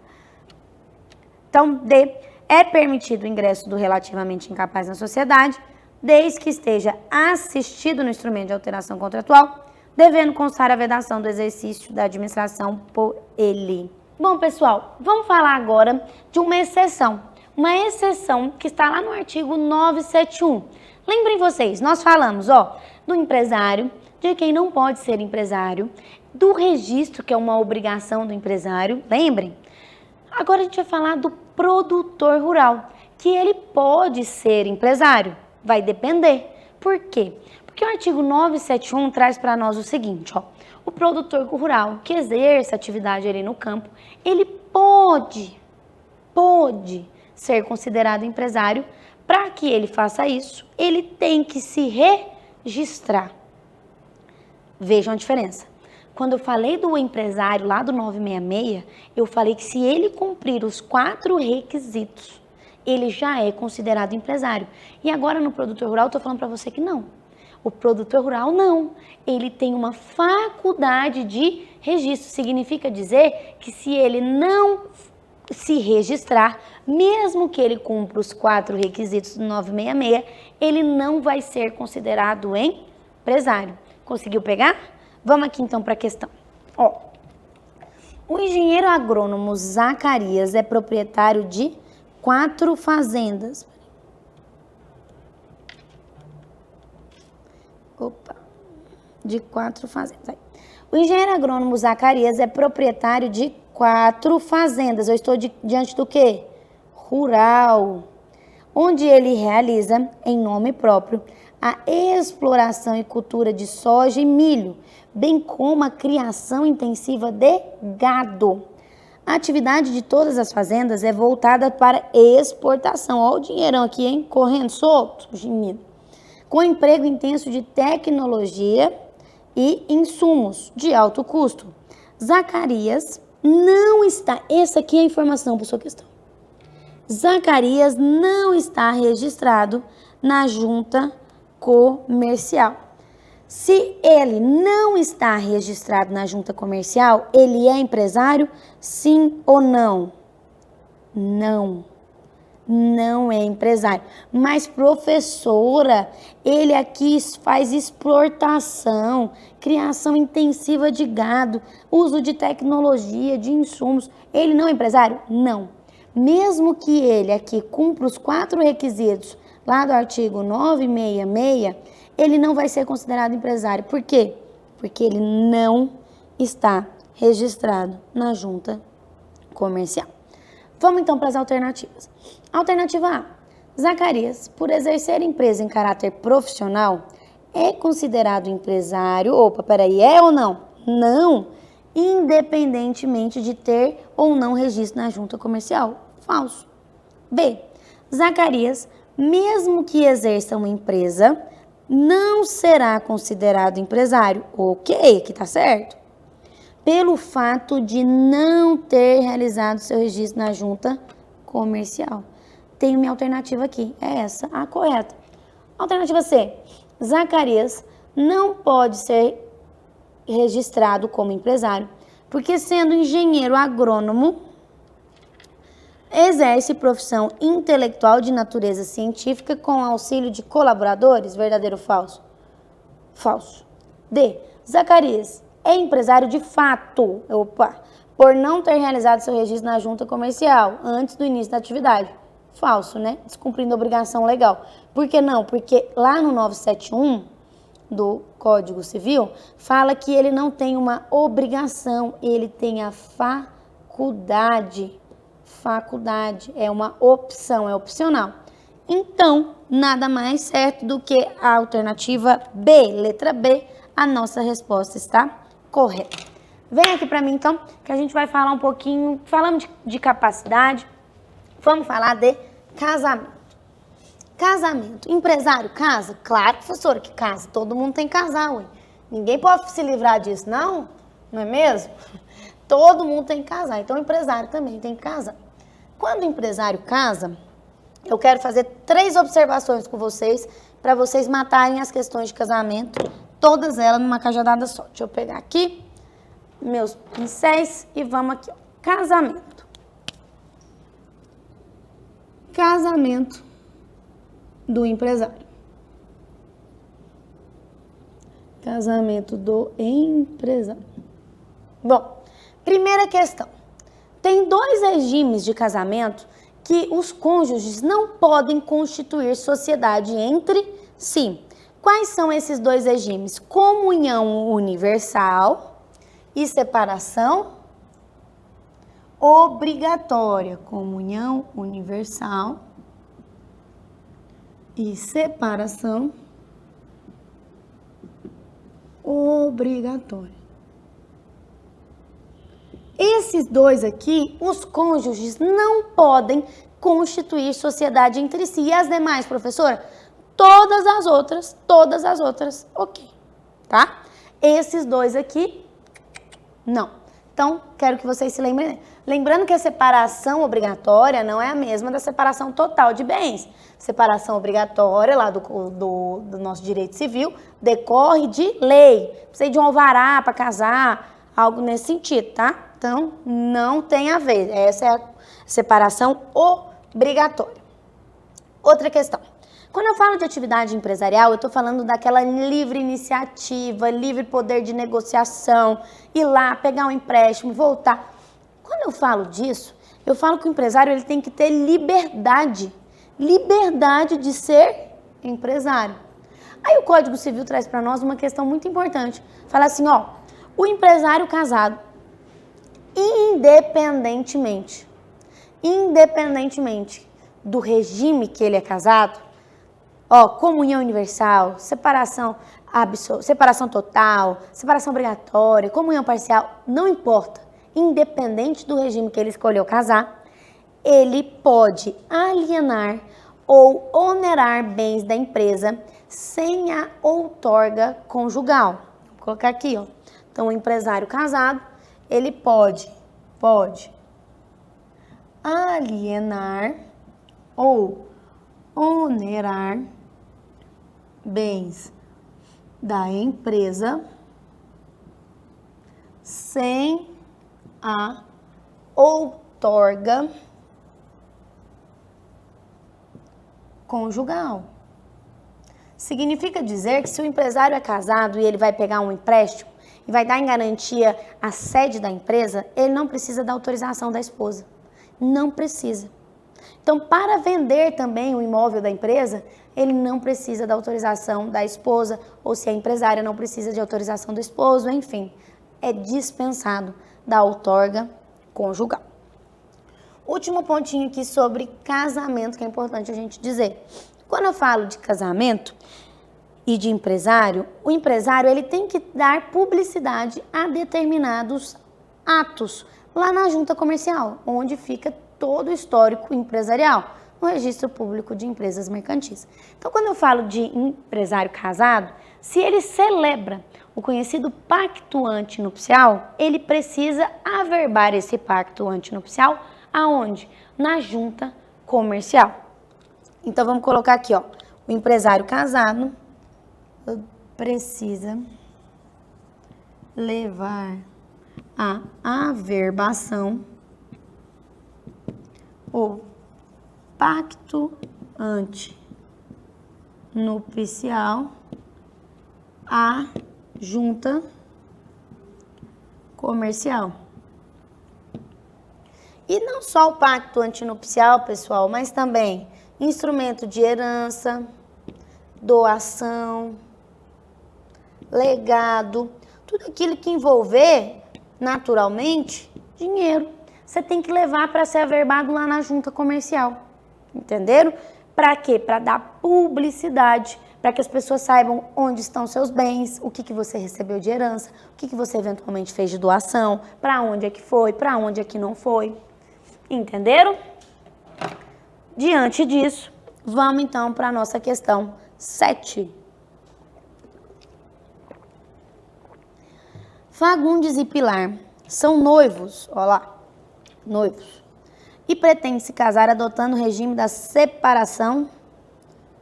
Então, D, é permitido o ingresso do relativamente incapaz na sociedade, desde que esteja assistido no instrumento de alteração contratual, devendo constar a vedação do exercício da administração por ele. Bom, pessoal, vamos falar agora de uma exceção que está lá no artigo 971. Lembrem vocês, nós falamos, ó, do empresário, de quem não pode ser empresário, do registro, que é uma obrigação do empresário, lembrem? Agora a gente vai falar do produtor rural, que ele pode ser empresário, vai depender. Por quê? Porque o artigo 971 traz para nós o seguinte, ó, o produtor rural que exerce atividade ali no campo, ele pode ser considerado empresário. Para que ele faça isso, ele tem que se registrar. Vejam a diferença. Quando eu falei do empresário lá do 966, eu falei que se ele cumprir os 4 requisitos, ele já é considerado empresário. E agora no produtor rural, eu estou falando para você que não. O produtor rural não. Ele tem uma faculdade de registro. Significa dizer que se ele não se registrar, mesmo que ele cumpra os 4 requisitos do 966, ele não vai ser considerado empresário. Conseguiu pegar? Vamos aqui então para a questão. Ó, o engenheiro agrônomo Zacarias é proprietário de 4 fazendas. De 4 fazendas. O engenheiro agrônomo Zacarias é proprietário de 4 fazendas. Eu estou diante do quê? Rural. Onde ele realiza, em nome próprio, a exploração e cultura de soja e milho, bem como a criação intensiva de gado. A atividade de todas as fazendas é voltada para exportação. Olha o dinheirão aqui, hein? Correndo solto, menino. Com emprego intenso de tecnologia e insumos de alto custo. Zacarias não está... Essa aqui é a informação para sua questão. Zacarias não está registrado na junta comercial. Se ele não está registrado na junta comercial, ele é empresário? Sim ou não? Não. Não é empresário. Mas, professora, ele aqui faz exportação, criação intensiva de gado, uso de tecnologia, de insumos. Ele não é empresário? Não. Mesmo que ele aqui cumpra os 4 requisitos lá do artigo 966, ele não vai ser considerado empresário. Por quê? Porque ele não está registrado na junta comercial. Vamos então para as alternativas. Alternativa A. Zacarias, por exercer empresa em caráter profissional, é considerado empresário. Opa, peraí, é ou não? Não. Independentemente de ter ou não registro na junta comercial. Falso. B. Zacarias, mesmo que exerça uma empresa, não será considerado empresário. Ok, aqui tá certo. Pelo fato de não ter realizado seu registro na junta comercial. Tenho minha alternativa aqui, é essa, a correta. Alternativa C. Zacarias não pode ser registrado como empresário, porque sendo engenheiro agrônomo, exerce profissão intelectual de natureza científica com auxílio de colaboradores. Verdadeiro ou falso? Falso. D. Zacarias é empresário de fato, por não ter realizado seu registro na junta comercial antes do início da atividade. Falso, né? Descumprindo a obrigação legal. Por que não? Porque lá no 971 do Código Civil fala que ele não tem uma obrigação, ele tem a faculdade. Faculdade é uma opção, é opcional. Então, nada mais certo do que a alternativa B, letra B, a nossa resposta está correta. Vem aqui para mim, então, que a gente vai falar um pouquinho, falando de capacidade, vamos falar de casamento. Casamento. Empresário casa? Claro, professora, que casa. Todo mundo tem que casar, ué. Ninguém pode se livrar disso, não? Não é mesmo? Todo mundo tem que casar, então o empresário também tem que casar. Quando o empresário casa, eu quero fazer 3 observações com vocês, para vocês matarem as questões de casamento, todas elas numa cajadada só. Deixa eu pegar aqui meus pincéis e vamos aqui. Ó. Casamento. Casamento do empresário. Casamento do empresário. Bom, primeira questão. Tem 2 regimes de casamento que os cônjuges não podem constituir sociedade entre si. Quais são esses 2 regimes? Comunhão universal e separação obrigatória. Comunhão universal e separação obrigatória. Esses 2 aqui, os cônjuges não podem constituir sociedade entre si. E as demais, professora? Todas as outras, ok, tá? Esses 2 aqui, não. Então, quero que vocês se lembrem. Lembrando que a separação obrigatória não é a mesma da separação total de bens. Separação obrigatória, lá do nosso direito civil, decorre de lei. Precisa de um alvará para casar, algo nesse sentido, tá? Então, não tem a ver. Essa é a separação obrigatória. Outra questão. Quando eu falo de atividade empresarial, eu estou falando daquela livre iniciativa, livre poder de negociação, ir lá, pegar um empréstimo, voltar. Quando eu falo disso, eu falo que o empresário ele tem que ter liberdade de ser empresário. Aí o Código Civil traz para nós uma questão muito importante. Fala assim, ó, o empresário casado, independentemente do regime que ele é casado, ó, comunhão universal, separação total, separação obrigatória, comunhão parcial, não importa. Independente do regime que ele escolheu casar, ele pode alienar ou onerar bens da empresa sem a outorga conjugal. Vou colocar aqui, ó. Então, o empresário casado, ele pode alienar ou onerar bens da empresa sem a outorga conjugal. Significa dizer que se o empresário é casado e ele vai pegar um empréstimo e vai dar em garantia a sede da empresa, ele não precisa da autorização da esposa. Não precisa. Então, para vender também o imóvel da empresa, ele não precisa da autorização da esposa, ou se a empresária não precisa de autorização do esposo, enfim, é dispensado da outorga conjugal. Último pontinho aqui sobre casamento, que é importante a gente dizer. Quando eu falo de casamento e de empresário, o empresário ele tem que dar publicidade a determinados atos lá na junta comercial, onde fica todo o histórico empresarial, no registro público de empresas mercantis. Então, quando eu falo de empresário casado, se ele celebra o conhecido pacto antinupcial, ele precisa averbar esse pacto antinupcial aonde? Na junta comercial. Então, vamos colocar aqui, ó, o empresário casado precisa levar a averbação ou pacto antinupcial à junta comercial. E não só o pacto antinupcial, pessoal, mas também instrumento de herança, doação, legado, tudo aquilo que envolver, naturalmente, dinheiro. Você tem que levar para ser averbado lá na junta comercial. Entenderam? Para quê? Para dar publicidade, para que as pessoas saibam onde estão seus bens, o que você recebeu de herança, o que você eventualmente fez de doação, para onde é que foi, para onde é que não foi. Entenderam? Diante disso, vamos então para a nossa questão 7. Fagundes e Pilar são noivos, olha lá, noivos, e pretendem se casar adotando o regime da separação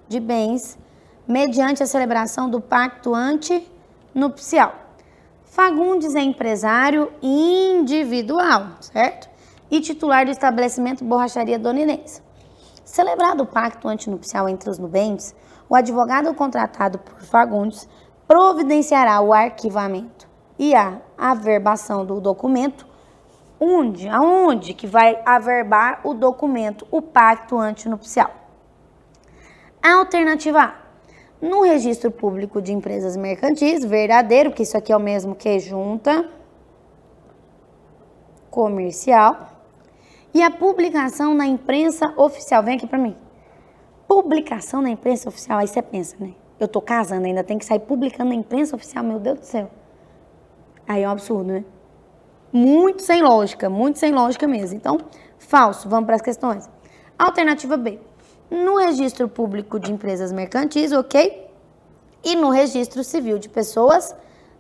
de bens mediante a celebração do pacto antinupcial. Fagundes é empresário individual, certo? E titular do estabelecimento Borracharia Dona Inês. Celebrado o pacto antinupcial entre os nubentes, o advogado contratado por Fagundes providenciará o arquivamento e a averbação do documento. Aonde que vai averbar o documento, o pacto antinupcial? Alternativa A, no registro público de empresas mercantis, verdadeiro, que isso aqui é o mesmo que junta comercial, e a publicação na imprensa oficial. Vem aqui pra mim. Publicação na imprensa oficial, aí você pensa, né? Eu tô casando, ainda tem que sair publicando na imprensa oficial, meu Deus do céu. Aí é um absurdo, né? Muito sem lógica mesmo. Então, falso. Vamos para as questões. Alternativa B. No registro público de empresas mercantis, ok? E no registro civil de pessoas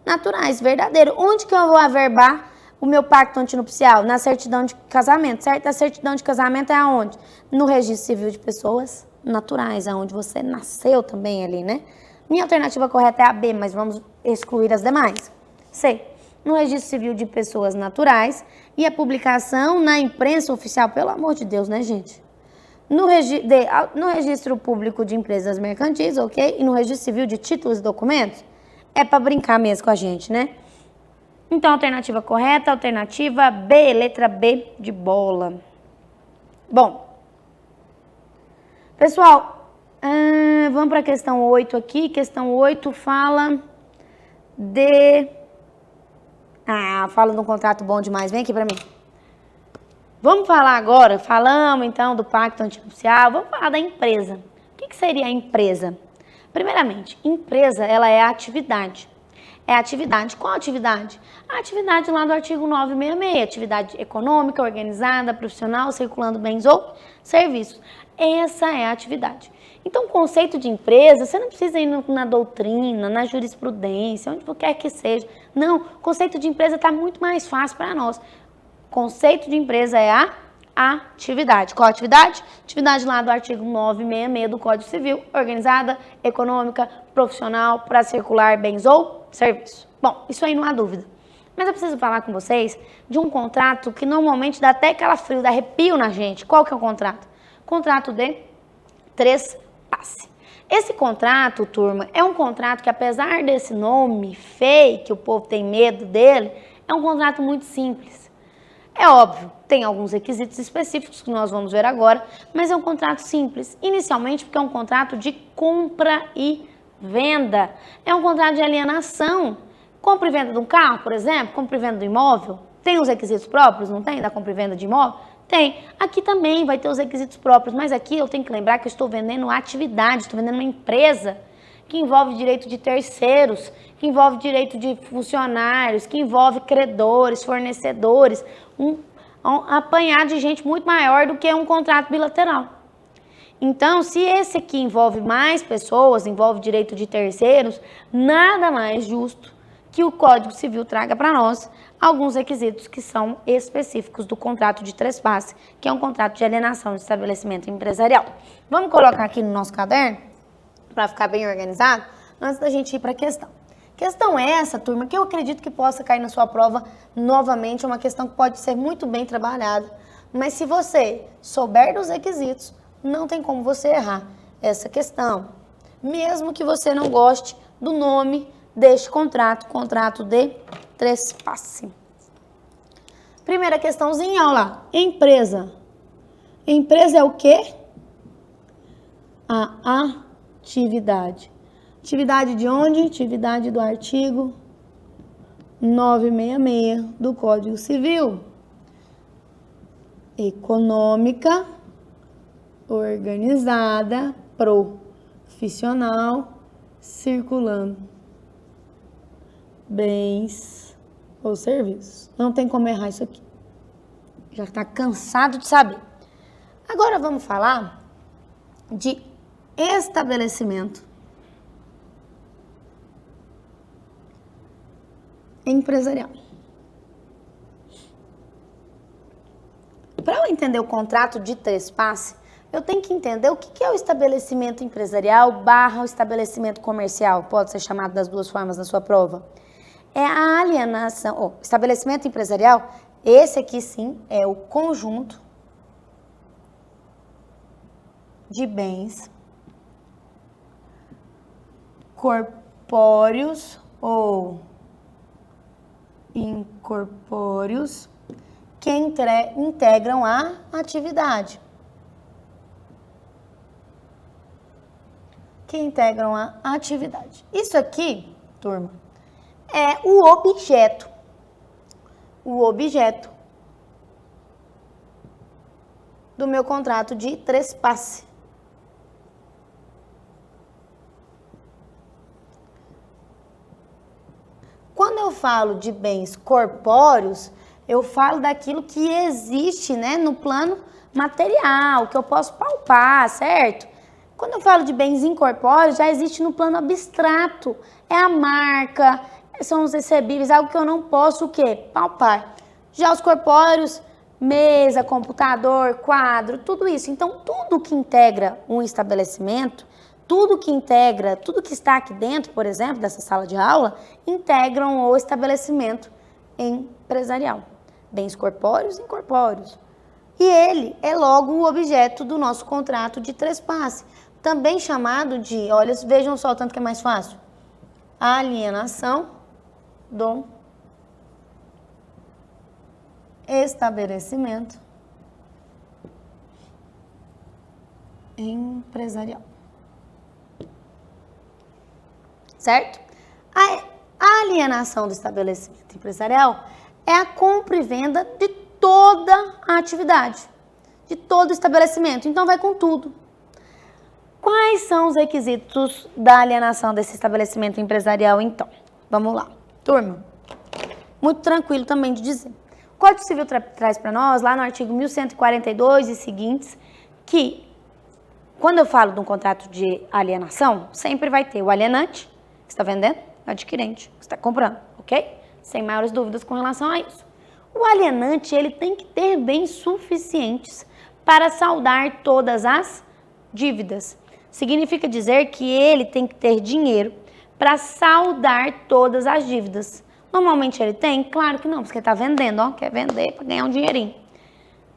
naturais, verdadeiro. Onde que eu vou averbar o meu pacto antinupcial? Na certidão de casamento, certo? A certidão de casamento é aonde? No registro civil de pessoas naturais, aonde você nasceu também ali, né? Minha alternativa correta é a B, mas vamos excluir as demais. C. no Registro Civil de Pessoas Naturais e a publicação na imprensa oficial, pelo amor de Deus, né, gente? No Registro Público de Empresas Mercantis, ok? E no Registro Civil de Títulos e Documentos, é para brincar mesmo com a gente, né? Então, alternativa correta, alternativa B, letra B de bola. Bom, pessoal, vamos para a questão 8 aqui. Questão 8 fala fala de um contrato bom demais. Vem aqui para mim. Vamos falar agora, falamos então do pacto antinupcial, vamos falar da empresa. O que seria a empresa? Primeiramente, empresa, ela é a atividade. É a atividade. Qual atividade? A atividade lá do artigo 966, atividade econômica, organizada, profissional, circulando bens ou serviços. Essa é a atividade. Então, o conceito de empresa, você não precisa ir na doutrina, na jurisprudência, onde quer que seja. Não, o conceito de empresa está muito mais fácil para nós. Conceito de empresa é a atividade. Qual atividade? Atividade lá do artigo 966 do Código Civil, organizada, econômica, profissional, para circular bens ou serviços. Bom, isso aí não há dúvida. Mas eu preciso falar com vocês de um contrato que normalmente dá até calafrio, dá arrepio na gente. Qual que é o contrato? Contrato de trespasse. Esse contrato, turma, é um contrato que, apesar desse nome feio, que o povo tem medo dele, é um contrato muito simples. É óbvio, tem alguns requisitos específicos que nós vamos ver agora, mas é um contrato simples. Inicialmente, porque é um contrato de compra e venda. É um contrato de alienação. Compra e venda de um carro, por exemplo, compra e venda do imóvel. Tem os requisitos próprios, não tem? Da compra e venda de imóvel? Tem. Aqui também vai ter os requisitos próprios, mas aqui eu tenho que lembrar que eu estou vendendo atividade, estou vendendo uma empresa que envolve direito de terceiros, que envolve direito de funcionários, que envolve credores, fornecedores, um apanhar de gente muito maior do que um contrato bilateral. Então, se esse aqui envolve mais pessoas, envolve direito de terceiros, nada mais justo que o Código Civil traga para nós alguns requisitos que são específicos do contrato de trespasse, que é um contrato de alienação de estabelecimento empresarial. Vamos colocar aqui no nosso caderno, para ficar bem organizado, antes da gente ir para a questão. Questão essa, turma, que eu acredito que possa cair na sua prova novamente, é uma questão que pode ser muito bem trabalhada, mas se você souber dos requisitos, não tem como você errar essa questão, mesmo que você não goste do nome deste contrato, contrato de trespasse. Primeira questãozinha, olha lá, empresa. Empresa é o quê? A atividade. Atividade de onde? Atividade do artigo 966 do Código Civil. Econômica, organizada, profissional, circulando bens ou serviços. Não tem como errar isso aqui. Já está cansado de saber. Agora vamos falar de estabelecimento empresarial. Para eu entender o contrato de trespasse, eu tenho que entender o que é o estabelecimento empresarial / o estabelecimento comercial. Pode ser chamado das duas formas na sua prova. É a alienação, estabelecimento empresarial, esse aqui sim é o conjunto de bens corpóreos ou incorpóreos que integram a atividade. Que integram a atividade. Isso aqui, turma, é o objeto. O objeto do meu contrato de trespasse. Quando eu falo de bens corpóreos, eu falo daquilo que existe, né, no plano material, que eu posso palpar, certo? Quando eu falo de bens incorpóreos, já existe no plano abstrato. É a marca, são os recebíveis, algo que eu não posso o quê? Palpar. Já os corpóreos, mesa, computador, quadro, tudo isso. Então, tudo que integra um estabelecimento, tudo que está aqui dentro, por exemplo, dessa sala de aula, integram o estabelecimento empresarial. Bens corpóreos e incorpóreos. E ele é logo o objeto do nosso contrato de trespasse, também chamado de, olha, vejam só o tanto que é mais fácil, alienação do estabelecimento empresarial. Certo? A alienação do estabelecimento empresarial é a compra e venda de toda a atividade, de todo o estabelecimento. Então, vai com tudo. Quais são os requisitos da alienação desse estabelecimento empresarial, então? Vamos lá. Turma, muito tranquilo também de dizer. O Código Civil traz para nós, lá no artigo 1142 e seguintes, que quando eu falo de um contrato de alienação, sempre vai ter o alienante, que está vendendo, o adquirente, que está comprando, ok? Sem maiores dúvidas com relação a isso. O alienante, ele tem que ter bens suficientes para saldar todas as dívidas. Significa dizer que ele tem que ter dinheiro para saldar todas as dívidas. Normalmente ele tem? Claro que não, porque ele está vendendo, ó, quer vender para ganhar um dinheirinho.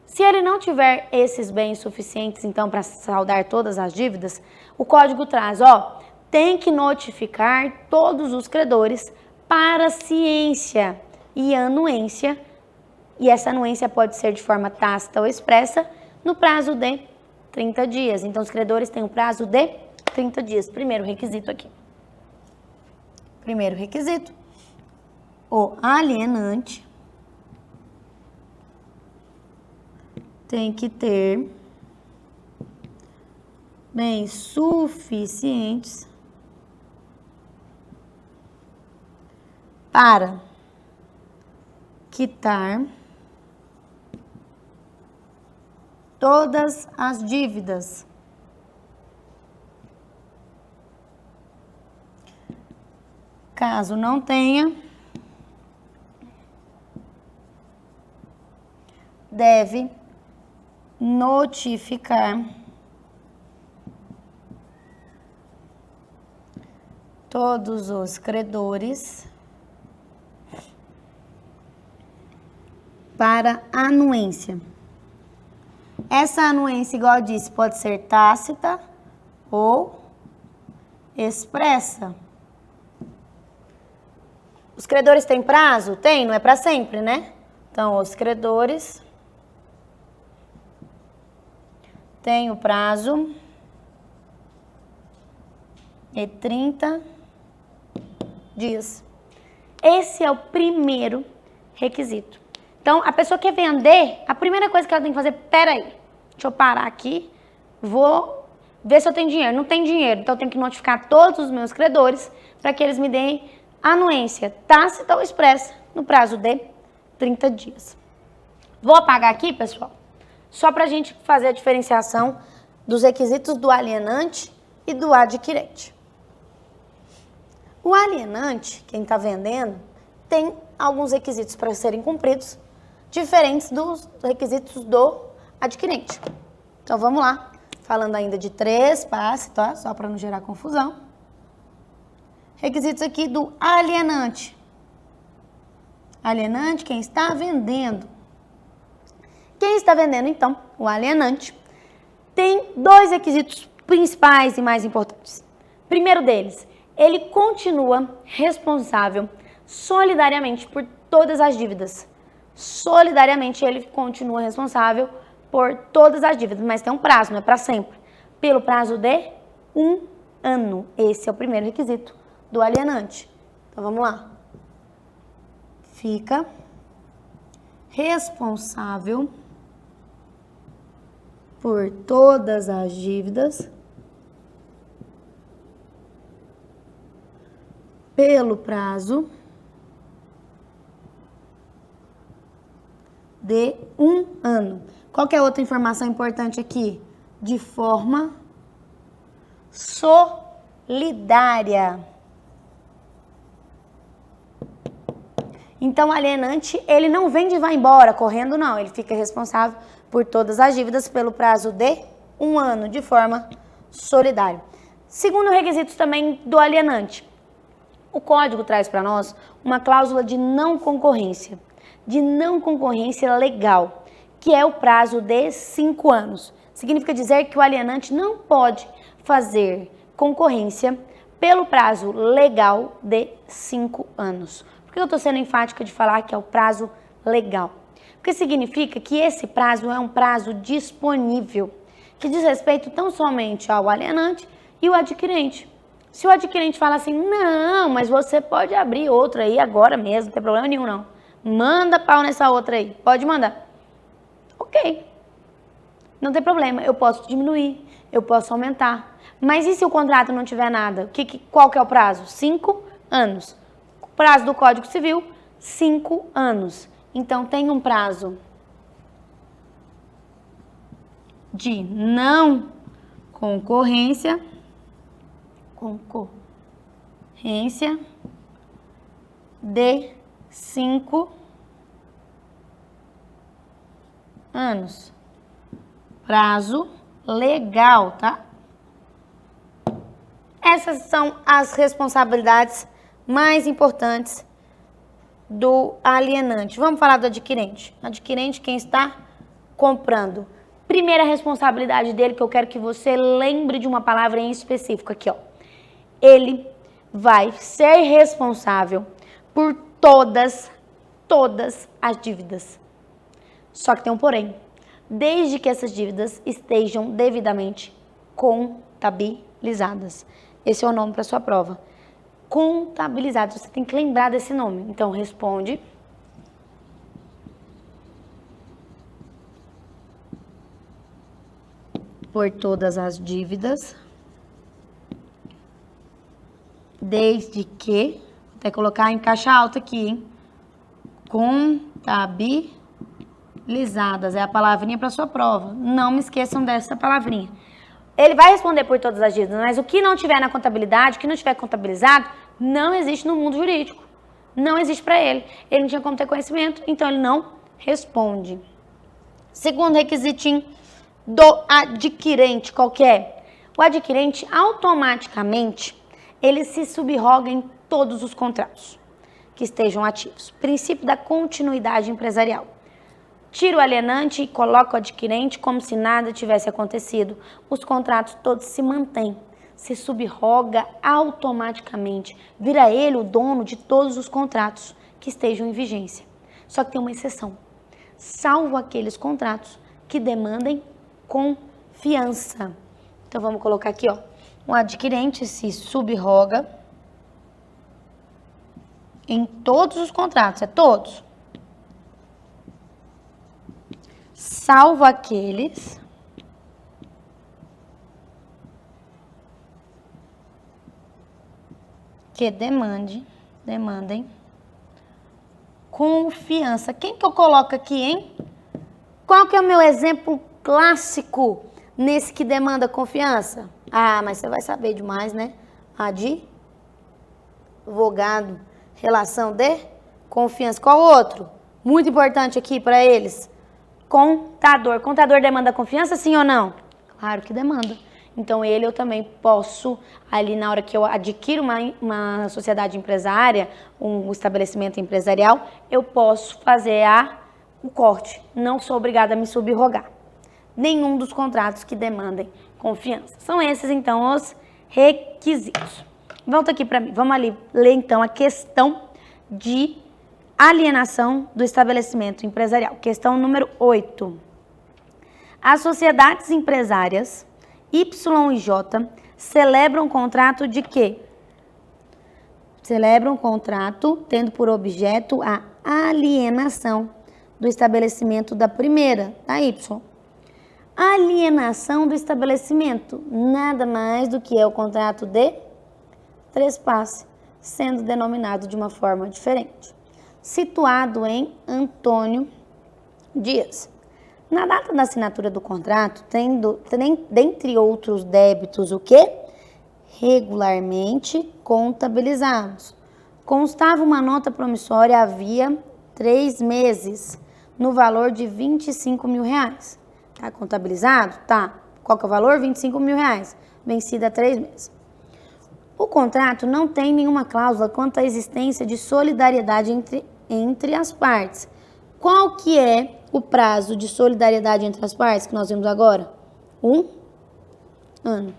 Se ele não tiver esses bens suficientes, então, para saldar todas as dívidas, o código traz, ó, tem que notificar todos os credores para ciência e anuência, e essa anuência pode ser de forma tácita ou expressa, no prazo de 30 dias. Então, os credores têm um prazo de 30 dias. Primeiro requisito aqui. Primeiro requisito. O alienante tem que ter bens suficientes para quitar todas as dívidas. Caso não tenha, deve notificar todos os credores para anuência. Essa anuência, igual eu disse, pode ser tácita ou expressa. Os credores têm prazo? Tem, não é para sempre, né? Então, os credores têm o prazo de 30 dias. Esse é o primeiro requisito. Então, a pessoa quer vender, a primeira coisa que ela tem que fazer, peraí, deixa eu parar aqui, vou ver se eu tenho dinheiro. Não tem dinheiro, então eu tenho que notificar todos os meus credores para que eles me deem anuência tácita ou expressa no prazo de 30 dias. Vou apagar aqui, pessoal, só para a gente fazer a diferenciação dos requisitos do alienante e do adquirente. O alienante, quem está vendendo, tem alguns requisitos para serem cumpridos, diferentes dos requisitos do adquirente. Então, vamos lá. Falando ainda de trespasse, tá? Só para não gerar confusão. Requisitos aqui do alienante. Alienante, quem está vendendo. Quem está vendendo, então, o alienante, tem dois requisitos principais e mais importantes. Primeiro deles, ele continua responsável solidariamente por todas as dívidas. Solidariamente, ele continua responsável por todas as dívidas, mas tem um prazo, não é para sempre. Pelo prazo de 1 ano. Esse é o primeiro requisito do alienante. Então, vamos lá. Fica responsável por todas as dívidas pelo prazo de 1 ano. Qual que é outra informação importante aqui? De forma solidária. Então, o alienante, ele não vende e vai embora correndo, não. Ele fica responsável por todas as dívidas pelo prazo de 1 ano, de forma solidária. Segundo requisito também do alienante, O código traz para nós uma cláusula de não concorrência legal, que é o prazo de 5 anos. Significa dizer que o alienante não pode fazer concorrência pelo prazo legal de 5 anos. Por que eu estou sendo enfática de falar que é o prazo legal? Porque significa que esse prazo é um prazo disponível, que diz respeito tão somente ao alienante e o adquirente. Se o adquirente fala assim, não, mas você pode abrir outra aí agora mesmo, não tem problema nenhum não. Manda pau nessa outra aí, pode mandar. Ok, não tem problema, eu posso diminuir, eu posso aumentar. Mas e se o contrato não tiver nada? Qual que é o prazo? 5 anos. O prazo do Código Civil, 5 anos. Então tem um prazo de não concorrência de 5 anos. Prazo legal, tá? Essas são as responsabilidades mais importantes do alienante. Vamos falar do adquirente. Adquirente, quem está comprando. Primeira responsabilidade dele, que eu quero que você lembre de uma palavra em específico aqui, ó. Ele vai ser responsável por todas as dívidas. Só que tem um porém. Desde que essas dívidas estejam devidamente contabilizadas. Esse é o nome para sua prova. Contabilizados. Você tem que lembrar desse nome. Então, responde. Por todas as dívidas. Desde que, vou até colocar em caixa alta aqui, hein? Contabilizadas, é a palavrinha para sua prova. Não me esqueçam dessa palavrinha. Ele vai responder por todas as dívidas, mas o que não tiver na contabilidade, o que não tiver contabilizado, não existe no mundo jurídico. Não existe para ele. Ele não tinha como ter conhecimento, então ele não responde. Segundo requisitinho do adquirente, qual que é? O adquirente, automaticamente, ele se subroga em todos os contratos que estejam ativos. Princípio da continuidade empresarial. Tira o alienante e coloca o adquirente como se nada tivesse acontecido. Os contratos todos se mantêm. Se subroga automaticamente. Vira ele o dono de todos os contratos que estejam em vigência. Só que tem uma exceção. Salvo aqueles contratos que demandem confiança. Então vamos colocar aqui, ó. O adquirente se subroga em todos os contratos, é todos. Salvo aqueles que demandem confiança. Quem que eu coloco aqui, hein? Qual que é o meu exemplo clássico nesse que demanda confiança? Ah, mas você vai saber demais, né? Advogado, relação de confiança. Qual outro? Muito importante aqui para eles. Contador. Contador demanda confiança, sim ou não? Claro que demanda. Então, eu também posso, ali na hora que eu adquiro uma sociedade empresária, um estabelecimento empresarial, eu posso fazer o corte. Não sou obrigada a me subrogar. Nenhum dos contratos que demandem confiança. São esses, então, os requisitos. Volta aqui para mim. Vamos ali ler, então, a questão de alienação do estabelecimento empresarial. Questão número 8. As sociedades empresárias Y e J celebram um contrato de quê? Celebram um contrato tendo por objeto a alienação do estabelecimento da primeira, da Y. Alienação do estabelecimento, nada mais do que é o contrato de trespasse, sendo denominado de uma forma diferente. Situado em Antônio Dias. Na data da assinatura do contrato, dentre outros débitos, o quê? Regularmente contabilizados. Constava uma nota promissória havia 3 meses, no valor de R$25 mil. Tá contabilizado? Tá. Qual que é o valor? R$25 mil. Vencida há 3 meses. O contrato não tem nenhuma cláusula quanto à existência de solidariedade entre as partes. Qual que é o prazo de solidariedade entre as partes que nós vimos agora? 1 ano.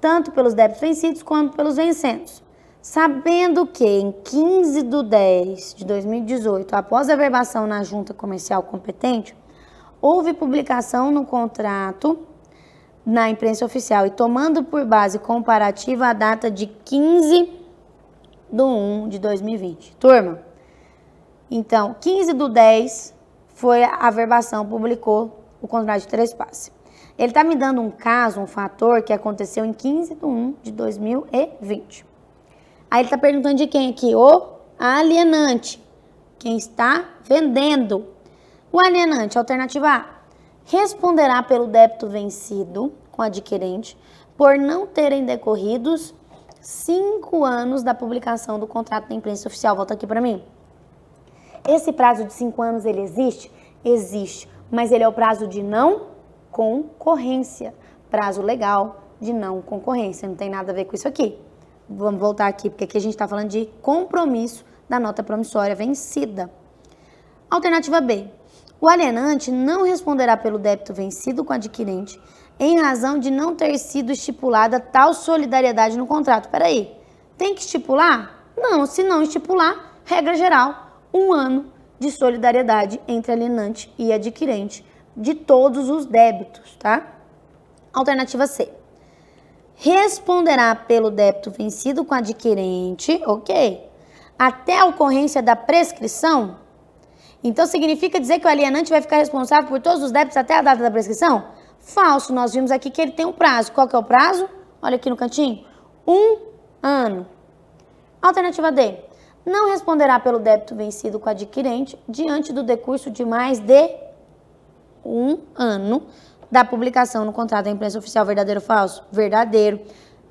Tanto pelos débitos vencidos quanto pelos vencentes. Sabendo que em 15/10/2018, após a averbação na junta comercial competente, houve publicação no contrato na imprensa oficial e tomando por base comparativa a data de 15/1/2020. Turma, então, 15/10 foi a averbação, publicou o contrato de trespasse. Ele está me dando um caso, um fator que aconteceu em 15/1/2020. Aí ele está perguntando de quem aqui? O alienante. Quem está vendendo. O alienante, alternativa A, responderá pelo débito vencido com o adquirente por não terem decorridos 5 anos da publicação do contrato na imprensa oficial. Volta aqui para mim. Esse prazo de 5 anos, ele existe? Existe, mas ele é o prazo de não concorrência. Prazo legal de não concorrência. Não tem nada a ver com isso aqui. Vamos voltar aqui, porque aqui a gente está falando de compromisso da nota promissória vencida. Alternativa B. O alienante não responderá pelo débito vencido com o adquirente em razão de não ter sido estipulada tal solidariedade no contrato. Peraí, tem que estipular? Não, se não estipular, regra geral, 1 ano de solidariedade entre alienante e adquirente de todos os débitos, tá? Alternativa C. Responderá pelo débito vencido com adquirente, ok, até a ocorrência da prescrição. Então, significa dizer que o alienante vai ficar responsável por todos os débitos até a data da prescrição? Falso, nós vimos aqui que ele tem um prazo. Qual que é o prazo? Olha aqui no cantinho. 1 ano. Alternativa D. Não responderá pelo débito vencido com adquirente diante do decurso de mais de 1 ano da publicação no contrato da imprensa oficial. Verdadeiro ou falso? Verdadeiro.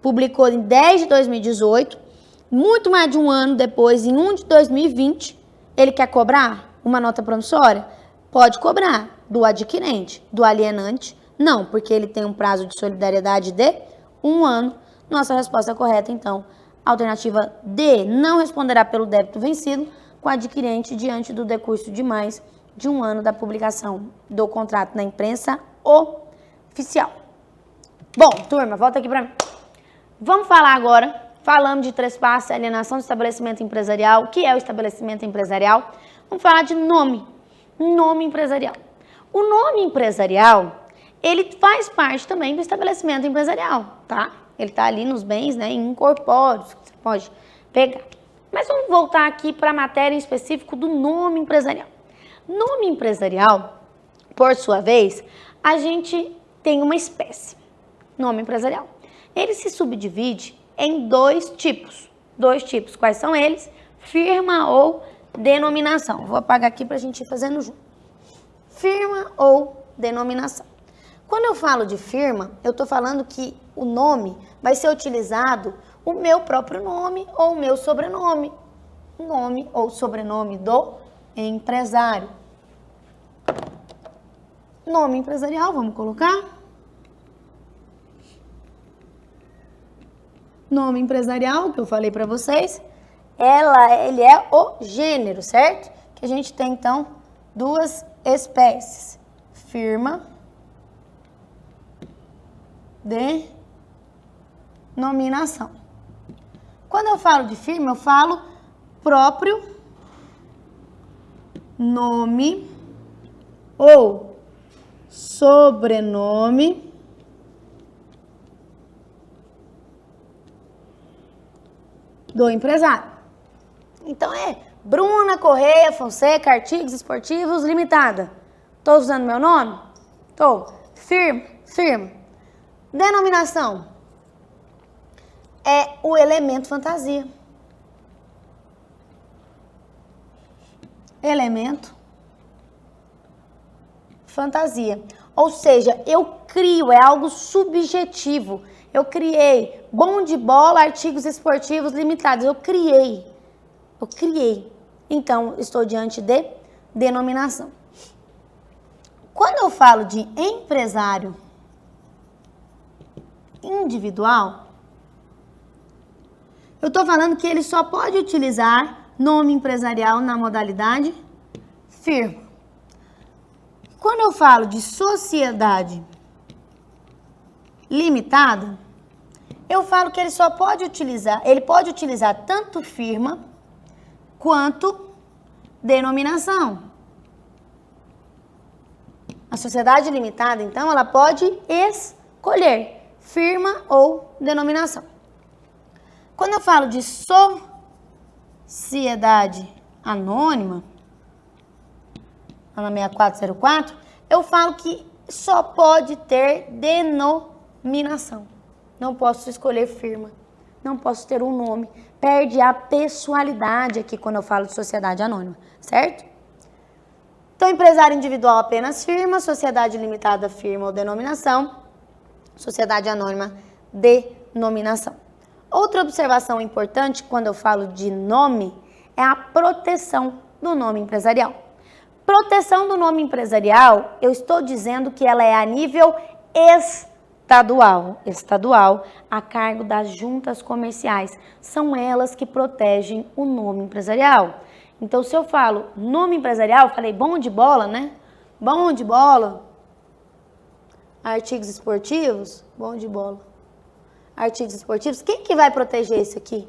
Publicou em 10 de 2018, muito mais de 1 ano depois, em 1 de 2020, ele quer cobrar uma nota promissória? Pode cobrar. Do adquirente. Do alienante, não, porque ele tem um prazo de solidariedade de 1 ano. Nossa resposta correta, então, alternativa D, não responderá pelo débito vencido com o adquirente diante do decurso de mais de 1 ano da publicação do contrato na imprensa oficial. Bom, turma, volta aqui para mim. Vamos falar agora, falamos de trespasse, alienação do estabelecimento empresarial. O que é o estabelecimento empresarial? Vamos falar de nome empresarial. O nome empresarial, ele faz parte também do estabelecimento empresarial, tá? Ele tá ali nos bens, né, incorpóreos, que você pode pegar. Mas vamos voltar aqui para a matéria em específico do nome empresarial. Nome empresarial, por sua vez, a gente tem uma espécie, nome empresarial. Ele se subdivide em 2 tipos. 2 tipos. Quais são eles? Firma ou denominação. Vou apagar aqui para a gente ir fazendo junto. Firma ou denominação. Quando eu falo de firma, eu estou falando que o nome vai ser utilizado o meu próprio nome ou o meu sobrenome. Nome ou sobrenome do empresário. Nome empresarial, vamos colocar. Nome empresarial, que eu falei para vocês, ele é o gênero, certo? Que a gente tem, então, 2 espécies. Firma, denominação. Quando eu falo de firma, eu falo próprio nome ou sobrenome do empresário. Então é Bruna Correia Fonseca Artigos Esportivos Limitada. Estou usando meu nome? Estou. Firma. Denominação é o elemento fantasia. Elemento fantasia. Ou seja, eu crio, é algo subjetivo. Eu criei Bom de Bola Artigos Esportivos Limitados. Eu criei. Então, estou diante de denominação. Quando eu falo de empresário individual, Eu estou falando que ele só pode utilizar nome empresarial na modalidade firma. Quando eu falo de sociedade limitada, eu falo que ele só pode utilizar, ele pode utilizar tanto firma quanto denominação. A sociedade limitada, então, ela pode escolher firma ou denominação. Quando eu falo de sociedade anônima, lá na 6404, eu falo que só pode ter denominação. Não posso escolher firma, não posso ter um nome. Perde a pessoalidade aqui quando eu falo de sociedade anônima, certo? Então, empresário individual apenas firma, sociedade limitada firma ou denominação, sociedade anônima denominação. Outra observação importante quando eu falo de nome é a proteção do nome empresarial. Proteção do nome empresarial, eu estou dizendo que ela é a nível estadual, a cargo das juntas comerciais. São elas que protegem o nome empresarial. Então, se eu falo nome empresarial, eu falei bom de bola, né? Bom de bola. Artigos esportivos, bom de bola. Artigos esportivos, quem que vai proteger isso aqui?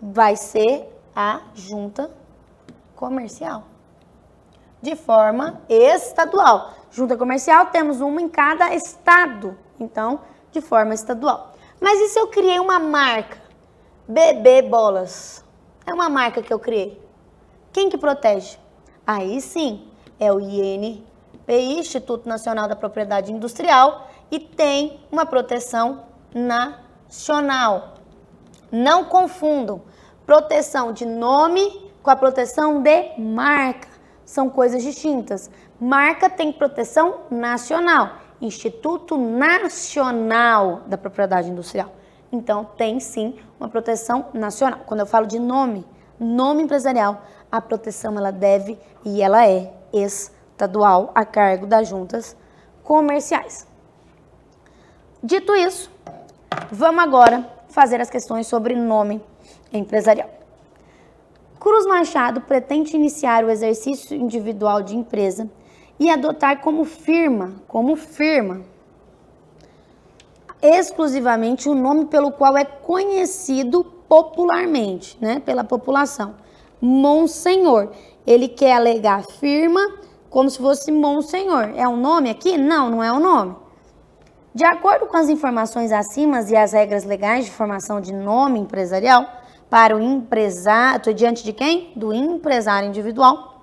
Vai ser a junta comercial. De forma estadual. Junta comercial, temos uma em cada estado. Então, de forma estadual. Mas e se eu criei uma marca? BB Bolas. É uma marca que eu criei. Quem que protege? Aí sim, é o INPI, Instituto Nacional da Propriedade Industrial, e tem uma proteção nacional. Não confundam proteção de nome com a proteção de marca. São coisas distintas. Marca tem proteção nacional. Instituto Nacional da Propriedade Industrial. Então, tem sim uma proteção nacional. Quando eu falo de nome empresarial, a proteção ela deve e ela é estadual a cargo das juntas comerciais. Dito isso, vamos agora fazer as questões sobre nome empresarial. Cruz Machado pretende iniciar o exercício individual de empresa e adotar como firma, exclusivamente o nome pelo qual é conhecido popularmente, né, pela população. Monsenhor. Ele quer alegar firma como se fosse Monsenhor. É um nome aqui? Não, não é um nome. De acordo com as informações acima e as regras legais de formação de nome empresarial, para o empresário, estou diante de quem? Do empresário individual.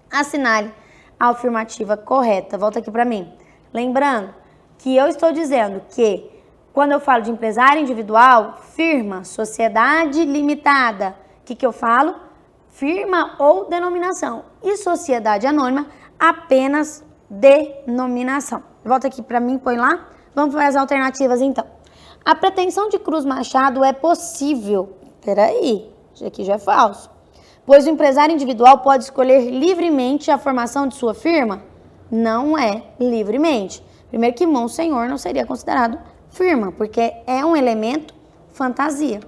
Assinale a afirmativa correta. Volta aqui para mim. Lembrando que eu estou dizendo que quando eu falo de empresário individual, firma, sociedade limitada, o que eu falo? Firma ou denominação. E sociedade anônima, apenas denominação. Volta aqui para mim, põe lá. Vamos para as alternativas então. A pretensão de Cruz Machado é possível. Peraí, isso aqui já é falso. Pois o empresário individual pode escolher livremente a formação de sua firma? Não é livremente. Primeiro que Monsenhor não seria considerado firma, porque é um elemento fantasia.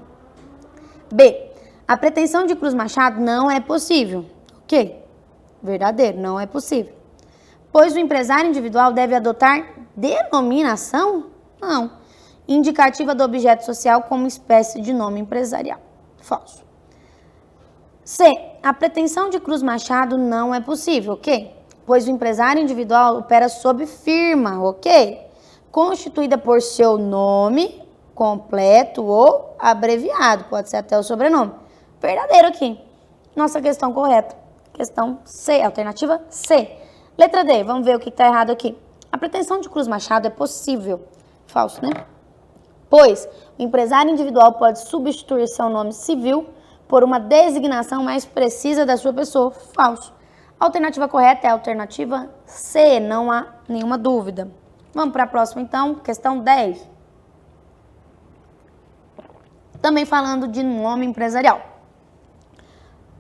B. A pretensão de Cruz Machado não é possível. Ok. Verdadeiro, não é possível. Pois o empresário individual deve adotar denominação? Não. Indicativa do objeto social como espécie de nome empresarial. Falso. C. A pretensão de Cruz Machado não é possível, ok? Pois o empresário individual opera sob firma, ok? Constituída por seu nome completo ou abreviado, pode ser até o sobrenome. Verdadeiro aqui. Nossa questão correta. Questão C, alternativa C. Letra D, vamos ver o que está errado aqui. A pretensão de Cruz Machado é possível. Falso, né? Pois o empresário individual pode substituir seu nome civil por uma designação mais precisa da sua pessoa. Falso. A alternativa correta é a alternativa C, não há nenhuma dúvida. Vamos para a próxima então, questão 10. Também falando de nome empresarial.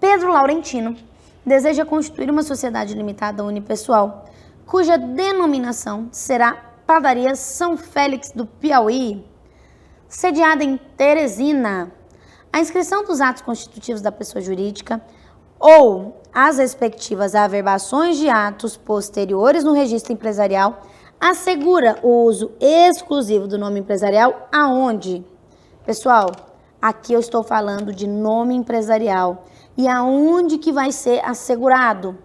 Pedro Laurentino deseja constituir uma sociedade limitada unipessoal, cuja denominação será Padaria São Félix do Piauí. sediada em Teresina. A inscrição dos atos constitutivos da pessoa jurídica ou as respectivas averbações de atos posteriores no registro empresarial assegura o uso exclusivo do nome empresarial aonde? Pessoal, aqui eu estou falando de nome empresarial. E aonde que vai ser assegurado?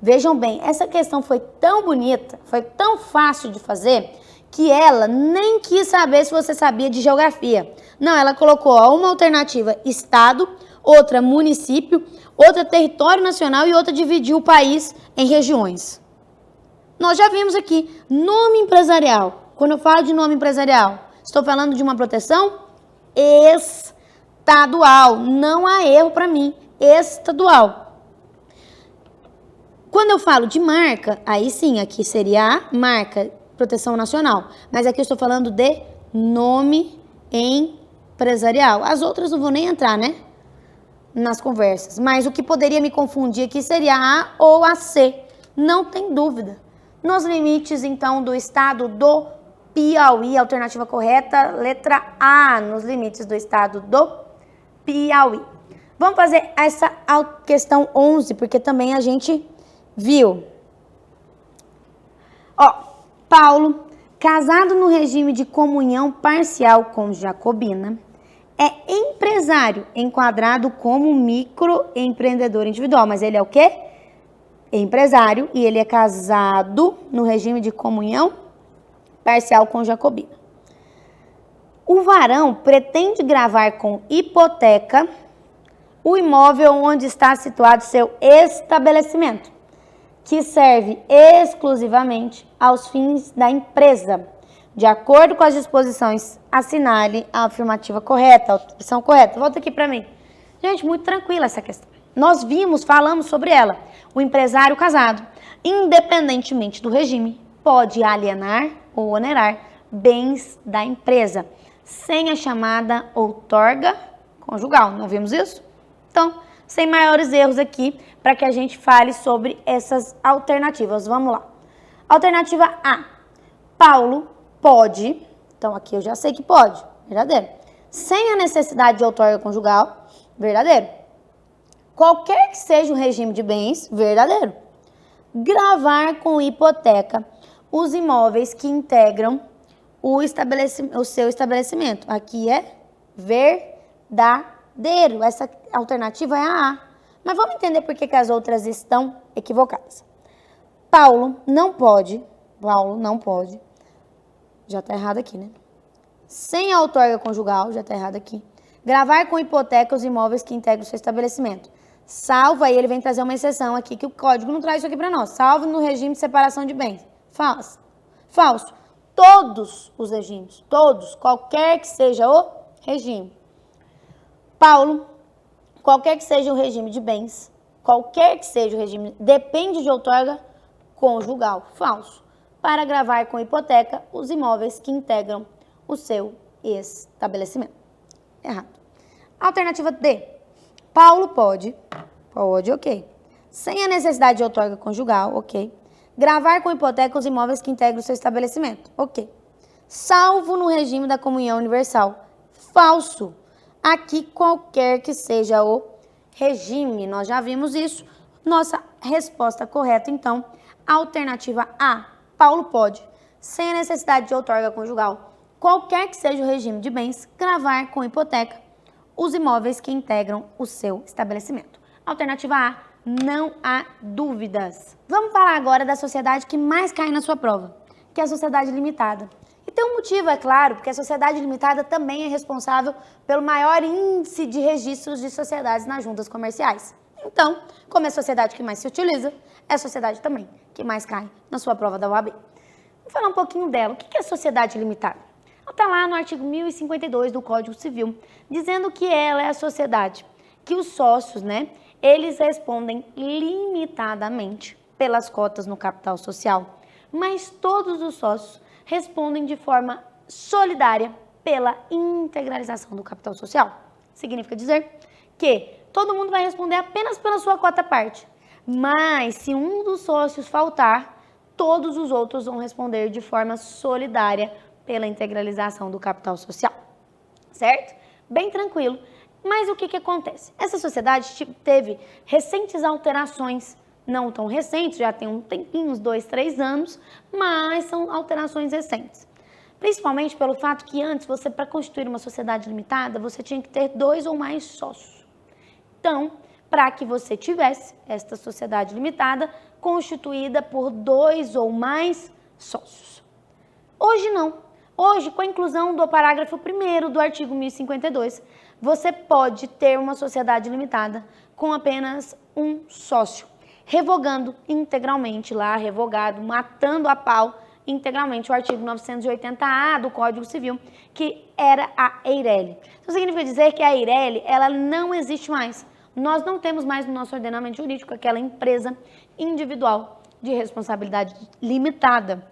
Vejam bem, essa questão foi tão bonita, foi tão fácil de fazer, que ela nem quis saber se você sabia de geografia. Não, ela colocou uma alternativa estado, outra município, outra território nacional e outra dividiu o país em regiões. Nós já vimos aqui, nome empresarial. Quando eu falo de nome empresarial, estou falando de uma proteção estadual. Não há erro para mim, estadual. Quando eu falo de marca, aí sim, aqui seria a marca, proteção nacional. Mas aqui eu estou falando de nome empresarial. As outras não vou nem entrar, né? Nas conversas. Mas o que poderia me confundir aqui seria a A ou a C. Não tem dúvida. Nos limites, então, do estado do Piauí, alternativa correta, letra A, nos limites do estado do Piauí. Vamos fazer essa questão 11, porque também a gente viu. Ó, Paulo, casado no regime de comunhão parcial com Jacobina, é empresário enquadrado como microempreendedor individual. Mas ele é o quê? Empresário e ele é casado no regime de comunhão parcial com Jacobina. O varão pretende gravar com hipoteca o imóvel onde está situado seu estabelecimento, que serve exclusivamente aos fins da empresa. De acordo com as disposições, assinale a afirmativa correta, a opção correta. Volta aqui para mim. Gente, muito tranquila essa questão. Nós falamos sobre ela. O empresário casado, independentemente do regime, pode alienar ou onerar bens da empresa, sem a chamada outorga conjugal. Não vimos isso? Então, sem maiores erros aqui, para que a gente fale sobre essas alternativas. Vamos lá. Alternativa A. Paulo pode, então aqui eu já sei que pode, verdadeiro. Sem a necessidade de outorga conjugal, verdadeiro. Qualquer que seja o regime de bens, verdadeiro. Gravar com hipoteca os imóveis que integram o seu estabelecimento. Aqui é verdadeiro. Essa alternativa é a A. Mas vamos entender por que as outras estão equivocadas. Paulo não pode, já está errado aqui, né? Sem a outorga conjugal, já está errado aqui. Gravar com hipoteca os imóveis que integram o seu estabelecimento. Salvo, aí ele vem trazer uma exceção aqui, que o código não traz isso aqui para nós. Salvo no regime de separação de bens. Falso. Falso. Todos os regimes, todos, qualquer que seja o regime. Paulo, qualquer que seja o regime de bens, qualquer que seja o regime, depende de outorga conjugal. Falso. Para gravar com hipoteca os imóveis que integram o seu estabelecimento. Errado. Alternativa D. Paulo pode, ok. Sem a necessidade de outorga conjugal, ok. Gravar com hipoteca os imóveis que integram o seu estabelecimento, ok. Salvo no regime da comunhão universal. Falso. Aqui, qualquer que seja o regime, nós já vimos isso. Nossa resposta correta, então, alternativa A. Paulo pode, sem a necessidade de outorga conjugal, qualquer que seja o regime de bens, gravar com hipoteca os imóveis que integram o seu estabelecimento. Alternativa A, não há dúvidas. Vamos falar agora da sociedade que mais cai na sua prova, que é a sociedade limitada. E tem um motivo, é claro, porque a sociedade limitada também é responsável pelo maior índice de registros de sociedades nas juntas comerciais. Então, como é a sociedade que mais se utiliza, é a sociedade também que mais cai na sua prova da OAB. Vou falar um pouquinho dela. O que é sociedade limitada? Ela está lá no artigo 1052 do Código Civil, dizendo que ela é a sociedade que os sócios, eles respondem limitadamente pelas cotas no capital social, mas todos os sócios respondem de forma solidária pela integralização do capital social. Significa dizer que todo mundo vai responder apenas pela sua cota parte, mas se um dos sócios faltar, todos os outros vão responder de forma solidária pela integralização do capital social. certo? Bem tranquilo. Mas o que acontece? Essa sociedade teve recentes alterações, não tão recentes, já tem um tempinho, uns 2, 3 anos, mas são alterações recentes. Principalmente pelo fato que antes, você, para constituir uma sociedade limitada, você tinha que ter 2 ou mais sócios. Então, para que você tivesse esta sociedade limitada constituída por 2 ou mais sócios. Hoje não. Hoje, com a inclusão do parágrafo 1º do artigo 1052, você pode ter uma sociedade limitada com apenas um sócio, revogando integralmente lá, revogado, matando a pau integralmente o artigo 980-A do Código Civil, que era a EIRELI. Isso significa dizer que a EIRELI, ela não existe mais. Nós não temos mais no nosso ordenamento jurídico aquela empresa individual de responsabilidade limitada.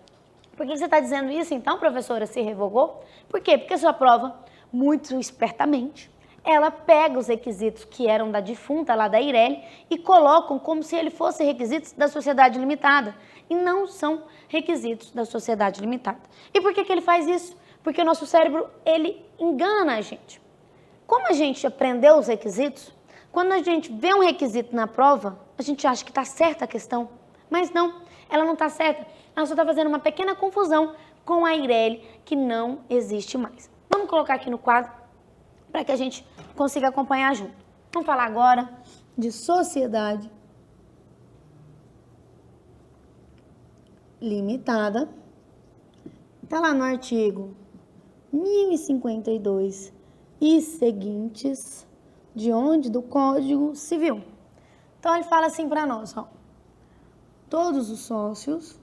Por que você está dizendo isso, então, professora, se revogou? Por quê? Porque sua prova, muito espertamente, ela pega os requisitos que eram da defunta, lá da EIRELI, e colocam como se ele fosse requisitos da sociedade limitada. E não são requisitos da sociedade limitada. E por que ele faz isso? Porque o nosso cérebro, ele engana a gente. Como a gente aprendeu os requisitos, quando a gente vê um requisito na prova, a gente acha que está certa a questão. Mas não, ela não está certa. Ela só está fazendo uma pequena confusão com a EIRELI, que não existe mais. Vamos colocar aqui no quadro, para que a gente consiga acompanhar junto. Vamos falar agora de sociedade limitada. Está lá no artigo 1052 e seguintes, de onde? Do Código Civil. Então, ele fala assim para nós, ó. Todos os sócios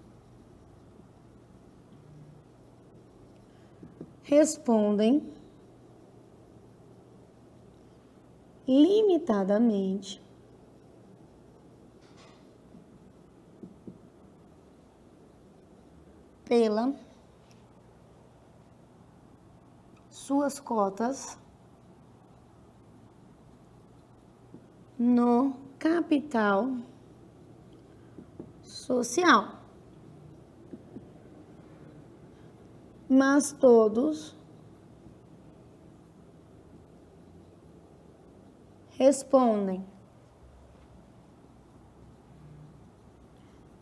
respondem limitadamente pela suas cotas no capital social, mas todos respondem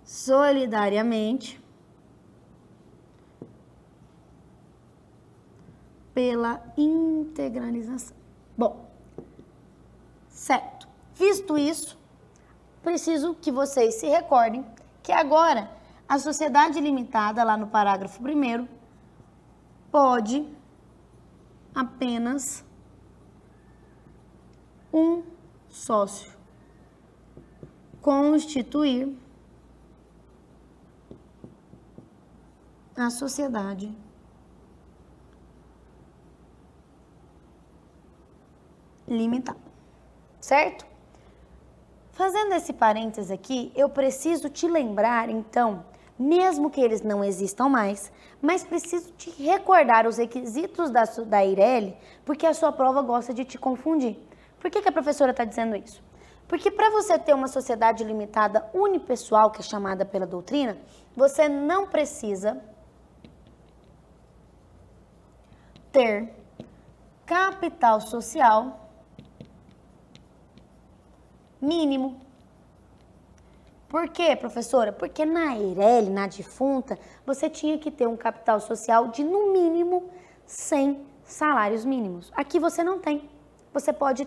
solidariamente pela integralização. Bom, certo. Visto isso, preciso que vocês se recordem que agora a sociedade limitada, lá no parágrafo 1º, pode apenas um sócio constituir a sociedade limitada, certo? Fazendo esse parênteses aqui, eu preciso te lembrar, então, mesmo que eles não existam mais, mas preciso te recordar os requisitos da EIRELI, porque a sua prova gosta de te confundir. Por que a professora está dizendo isso? Porque para você ter uma sociedade limitada unipessoal, que é chamada pela doutrina, você não precisa ter capital social mínimo. Por quê, professora? Porque na EIRELI, na defunta, você tinha que ter um capital social de, no mínimo, 100 salários mínimos. Aqui você não tem. Você pode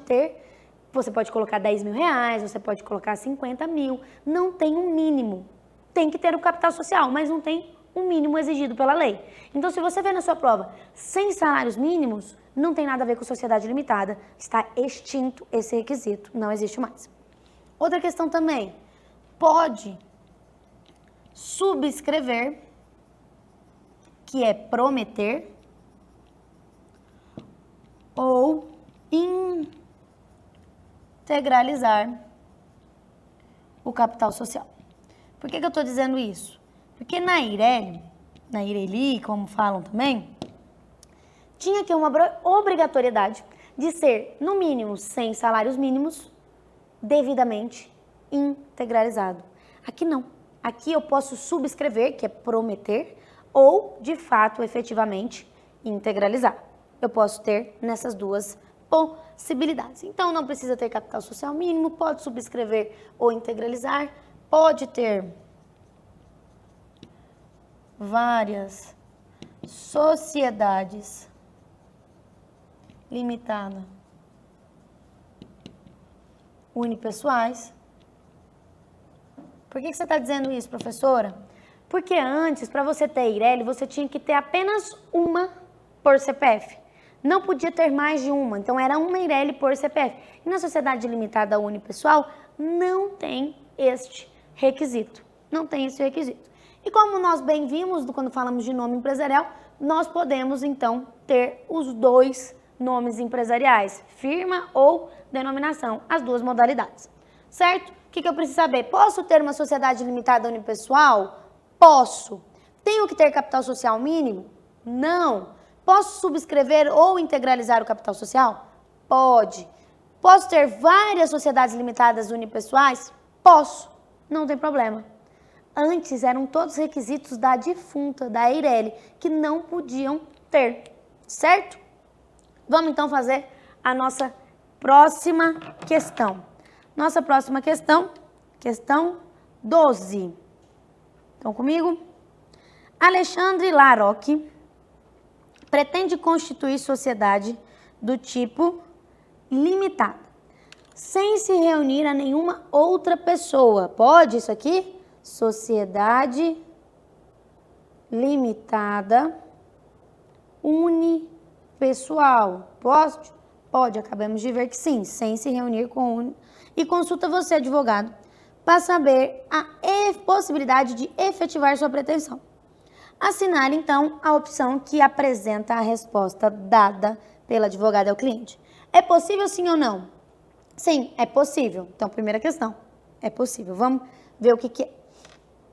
colocar 10 mil reais, você pode colocar 50 mil. Não tem um mínimo. Tem que ter o capital social, mas não tem um mínimo exigido pela lei. Então, se você vê na sua prova 100 salários mínimos, não tem nada a ver com sociedade limitada. Está extinto esse requisito, não existe mais. Outra questão também, pode subscrever, que é prometer, ou integralizar o capital social. Por que eu estou dizendo isso? Porque na EIRELI, como falam também, tinha que ter uma obrigatoriedade de ser, no mínimo, 100 salários mínimos, devidamente integralizado. Aqui não. Aqui eu posso subscrever, que é prometer, ou, de fato, efetivamente, integralizar. eu posso ter nessas duas possibilidades. Então, não precisa ter capital social mínimo, pode subscrever ou integralizar, pode ter várias sociedades limitadas unipessoais. Por que você está dizendo isso, professora? Porque antes, para você ter Eireli, você tinha que ter apenas uma por CPF. Não podia ter mais de uma, então era uma Eireli por CPF. E na sociedade limitada unipessoal, não tem este requisito. Não tem esse requisito. E como nós bem vimos quando falamos de nome empresarial, nós podemos, então, ter os dois nomes empresariais, firma ou denominação, as duas modalidades. Certo? O que eu preciso saber? Posso ter uma sociedade limitada unipessoal? Posso. Tenho que ter capital social mínimo? Não. Posso subscrever ou integralizar o capital social? Pode. Posso ter várias sociedades limitadas unipessoais? Posso. Não tem problema. Antes eram todos requisitos da defunta, da Eireli, que não podiam ter. Certo? Vamos então fazer a nossa próxima questão. Nossa próxima questão, questão 12. Estão comigo? Alexandre Laroque pretende constituir sociedade do tipo limitada, sem se reunir a nenhuma outra pessoa. Pode isso aqui? Sociedade limitada unipessoal. Pode? Pode, acabamos de ver que sim, sem se reunir com e consulta você, advogado, para saber a possibilidade de efetivar sua pretensão. Assinale, então, a opção que apresenta a resposta dada pela advogada ao cliente. É possível sim ou não? Sim, é possível. Então, primeira questão, é possível. Vamos ver o que é.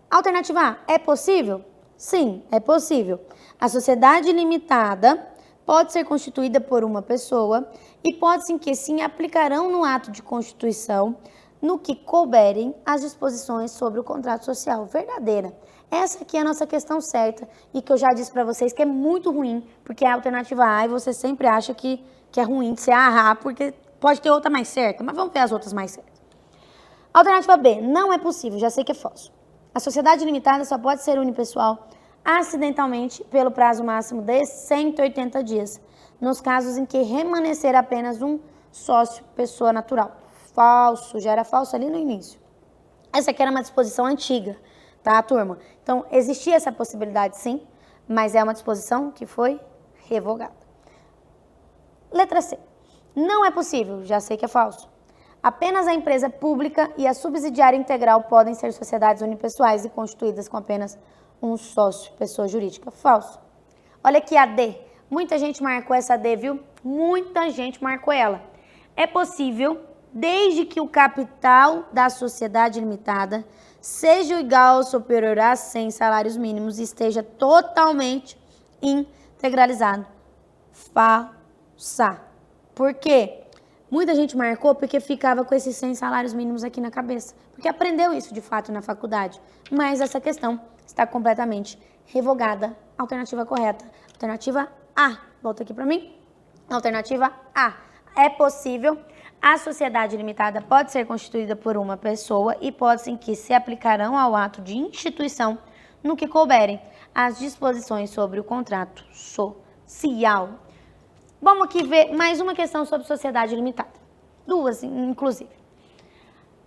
Alternativa A, é possível? Sim, é possível. A sociedade limitada pode ser constituída por uma pessoa e pode-se que sim aplicarão no ato de constituição no que couberem as disposições sobre o contrato social. Verdadeira. Essa aqui é a nossa questão certa e que eu já disse para vocês que é muito ruim, porque é a alternativa A e você sempre acha que é ruim de ser A, porque pode ter outra mais certa, mas vamos ver as outras mais certas. Alternativa B, não é possível, já sei que é falso. A sociedade limitada só pode ser unipessoal acidentalmente pelo prazo máximo de 180 dias, nos casos em que remanescer apenas um sócio, pessoa natural. Falso, já era falso ali no início. Essa aqui era uma disposição antiga, tá, turma? Então, existia essa possibilidade sim, mas é uma disposição que foi revogada. Letra C. Não é possível, já sei que é falso. Apenas a empresa pública e a subsidiária integral podem ser sociedades unipessoais e constituídas com apenas um sócio, pessoa jurídica. Falso. Olha aqui a D. Muita gente marcou essa D, viu? Muita gente marcou ela. É possível, desde que o capital da sociedade limitada seja igual ou superior a 100 salários mínimos e esteja totalmente integralizado. Falsa. Por quê? Muita gente marcou porque ficava com esses 100 salários mínimos aqui na cabeça. Porque aprendeu isso, de fato, na faculdade. Mas essa questão está completamente revogada. Alternativa correta. Alternativa A. Volta aqui para mim. Alternativa A. É possível. A sociedade limitada pode ser constituída por uma pessoa e pode-se que se aplicarão ao ato de instituição no que couberem as disposições sobre o contrato social. Vamos aqui ver mais uma questão sobre sociedade limitada. Duas, inclusive.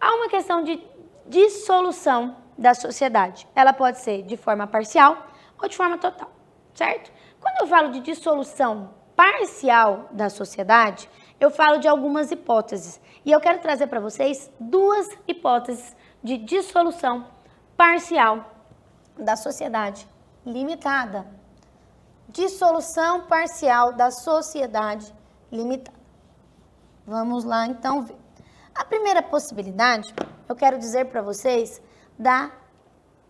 Há uma questão de dissolução da sociedade. Ela pode ser de forma parcial ou de forma total, certo? Quando eu falo de dissolução parcial da sociedade, eu falo de algumas hipóteses. E eu quero trazer para vocês duas hipóteses de dissolução parcial da sociedade limitada. Dissolução parcial da sociedade limitada. Vamos lá, então, ver. A primeira possibilidade, eu quero dizer para vocês da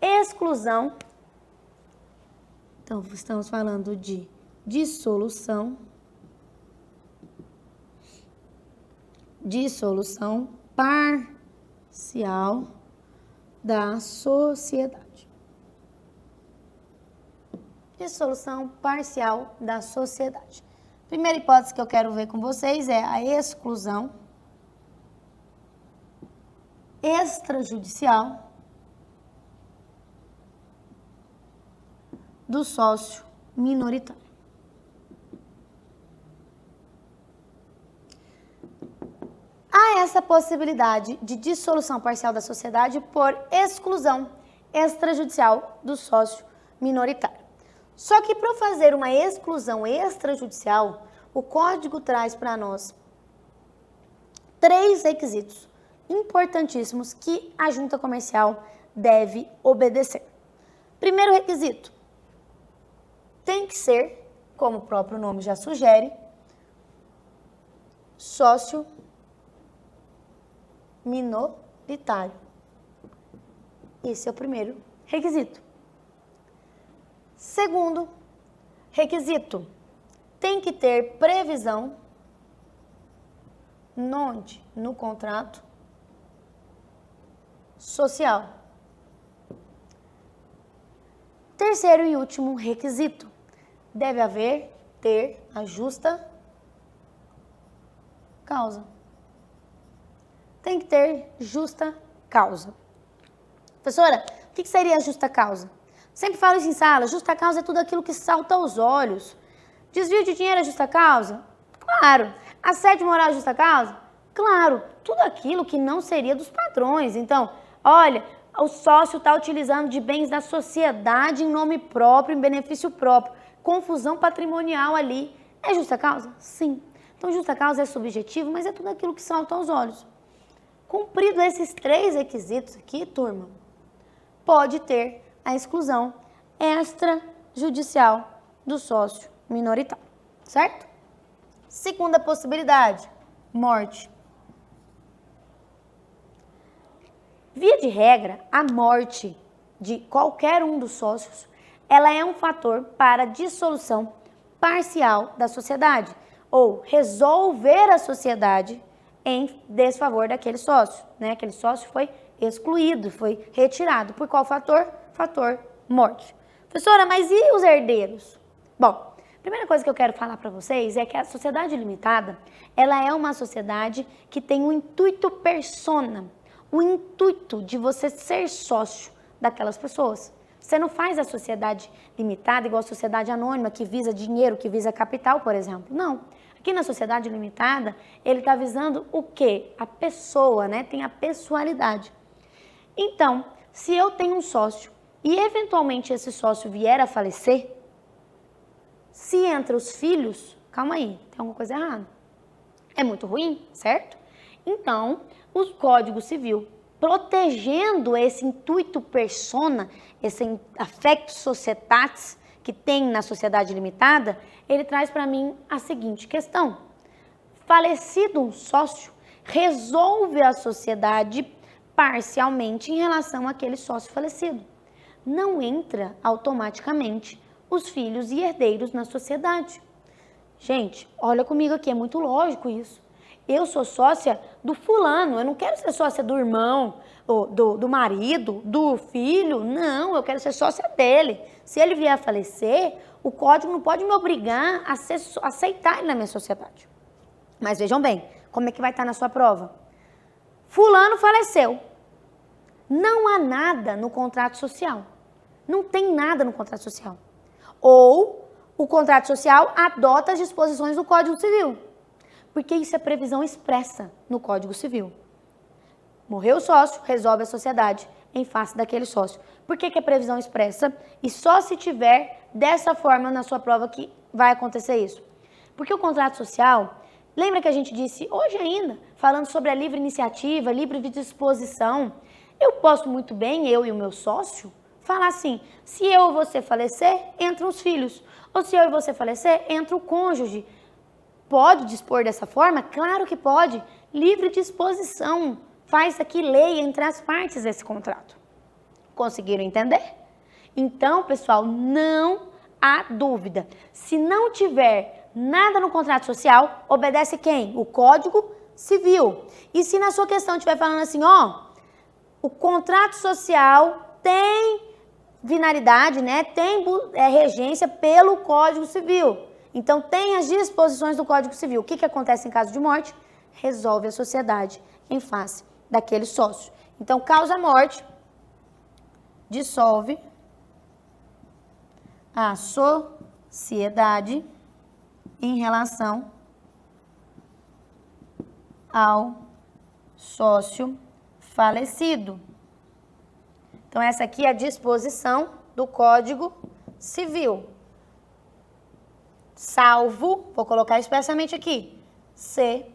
exclusão. Então, estamos falando de dissolução parcial da sociedade. Dissolução parcial da sociedade. Primeira hipótese que eu quero ver com vocês é a exclusão extrajudicial do sócio minoritário. Há essa possibilidade de dissolução parcial da sociedade por exclusão extrajudicial do sócio minoritário. Só que para fazer uma exclusão extrajudicial, o Código traz para nós 3 requisitos importantíssimos que a junta comercial deve obedecer. Primeiro requisito, tem que ser, como o próprio nome já sugere, sócio minoritário. Esse é o primeiro requisito. Segundo requisito, tem que ter previsão onde? No contrato social. Terceiro e último requisito, deve ter a justa causa. Tem que ter justa causa. Professora, o que seria a justa causa? Sempre falo isso em sala, justa causa é tudo aquilo que salta aos olhos. Desvio de dinheiro é justa causa? Claro. Assédio moral é justa causa? Claro. Tudo aquilo que não seria dos patrões. Então, olha, o sócio está utilizando de bens da sociedade em nome próprio, em benefício próprio. Confusão patrimonial ali. É justa causa? Sim. Então, justa causa é subjetivo, mas é tudo aquilo que salta aos olhos. Cumprido esses 3 requisitos aqui, turma, pode ter a exclusão extrajudicial do sócio minoritário, certo? Segunda possibilidade, morte. Via de regra, a morte de qualquer um dos sócios, ela é um fator para dissolução parcial da sociedade, ou resolver a sociedade em desfavor daquele sócio, né? Aquele sócio foi excluído, foi retirado. Por qual fator? Fator morte. Professora, mas e os herdeiros? Bom, a primeira coisa que eu quero falar para vocês é que a sociedade limitada, ela é uma sociedade que tem um intuito persona, o intuito de você ser sócio daquelas pessoas. Você não faz a sociedade limitada igual a sociedade anônima, que visa dinheiro, que visa capital, por exemplo. Não. Aqui na sociedade limitada, ele está visando o quê? A pessoa, né? Tem a pessoalidade. Então, se eu tenho um sócio e eventualmente esse sócio vier a falecer, se entre os filhos, calma aí, tem alguma coisa errada. É muito ruim, certo? Então, o Código Civil, protegendo esse intuito persona, esse affectus societatis que tem na sociedade limitada, ele traz para mim a seguinte questão. Falecido um sócio, resolve a sociedade parcialmente em relação àquele sócio falecido. Não entra automaticamente os filhos e herdeiros na sociedade. Gente, olha comigo aqui, é muito lógico isso. Eu sou sócia do fulano, eu não quero ser sócia do irmão, do marido, do filho, não, eu quero ser sócia dele. Se ele vier a falecer, o código não pode me obrigar a aceitar ele na minha sociedade. Mas vejam bem, como é que vai estar na sua prova? Fulano faleceu. Não há nada no contrato social. Não tem nada no contrato social. Ou o contrato social adota as disposições do Código Civil. Porque isso é previsão expressa no Código Civil. Morreu o sócio, resolve a sociedade em face daquele sócio. Por que é previsão expressa? E só se tiver dessa forma na sua prova que vai acontecer isso. Porque o contrato social, lembra que a gente disse hoje ainda, falando sobre a livre iniciativa, livre disposição, eu posso muito bem, eu e o meu sócio, falar assim, se eu e você falecer, entram os filhos. Ou se eu e você falecer, entra o cônjuge. Pode dispor dessa forma? Claro que pode. Livre disposição. Faz aqui lei entre as partes desse contrato. Conseguiram entender? Então, pessoal, não há dúvida. Se não tiver nada no contrato social, obedece quem? O Código Civil. E se na sua questão estiver falando assim, ó, o contrato social tem finalidade, né? Tem regência pelo Código Civil. Então, tem as disposições do Código Civil. O que acontece em caso de morte? Resolve a sociedade em face daquele sócio. Então, causa morte, dissolve a sociedade em relação ao sócio falecido. Então, essa aqui é a disposição do Código Civil. Salvo, vou colocar expressamente aqui, se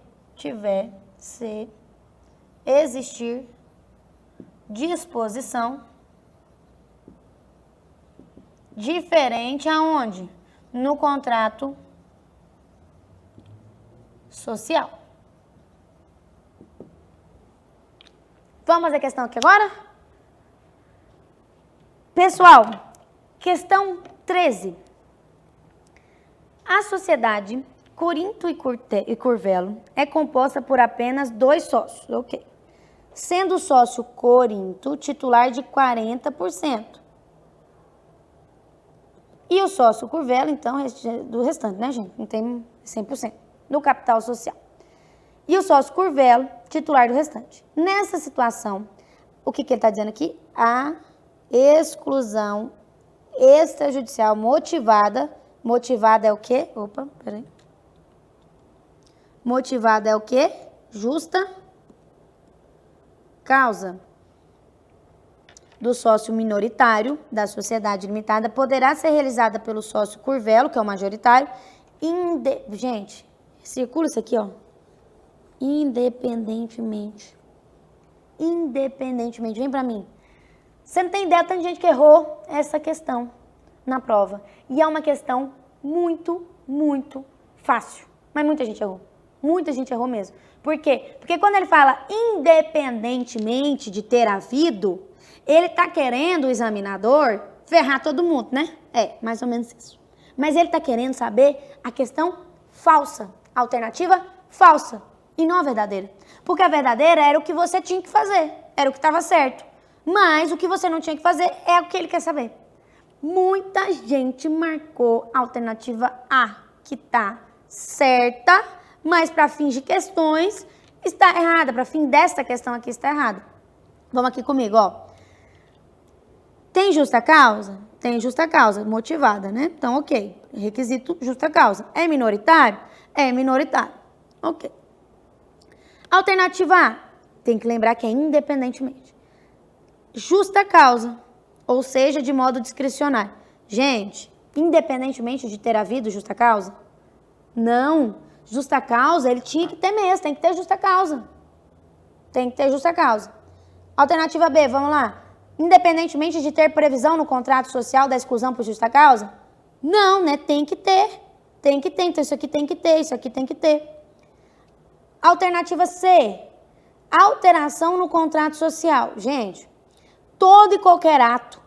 existir disposição diferente aonde? No contrato social. Vamos fazer a questão aqui agora? Pessoal, questão 13. A sociedade Corinto e Curvelo é composta por apenas 2 sócios, ok? Sendo o sócio Corinto titular de 40%. E o sócio Curvelo, então, do restante, né, gente? Não tem 100% do capital social. E o sócio Curvelo, titular do restante. Nessa situação, o que ele está dizendo aqui? A exclusão extrajudicial motivada. Motivada é o quê? Opa, peraí. Motivada é o quê? Justa causa do sócio minoritário da sociedade limitada poderá ser realizada pelo sócio Curvelo, que é o majoritário, gente, circula isso aqui, ó. Independentemente, vem pra mim. Você não tem ideia, tem gente que errou essa questão na prova. E é uma questão muito, muito fácil. Mas muita gente errou. Muita gente errou mesmo. Por quê? Porque quando ele fala independentemente de ter havido, ele tá querendo, o examinador, ferrar todo mundo, né? É, mais ou menos isso. Mas ele tá querendo saber a questão falsa. Alternativa falsa. E não a verdadeira. Porque a verdadeira era o que você tinha que fazer. Era o que estava certo. Mas o que você não tinha que fazer é o que ele quer saber. Muita gente marcou a alternativa A, que está certa, mas para fins de questões está errada. Para fim desta questão aqui está errada. Vamos aqui comigo, ó. Tem justa causa? Tem justa causa, motivada, né? Então, ok. Requisito justa causa. É minoritário? É minoritário. Ok. Alternativa A, tem que lembrar que é independentemente. Justa causa, ou seja, de modo discricionário. Gente, independentemente de ter havido justa causa? Não. Justa causa, ele tinha que ter mesmo, tem que ter justa causa. Tem que ter justa causa. Alternativa B, vamos lá. Independentemente de ter previsão no contrato social da exclusão por justa causa? Não, né? Tem que ter. Tem que ter. Então, isso aqui tem que ter, isso aqui tem que ter. Alternativa C, alteração no contrato social. Gente, todo e qualquer ato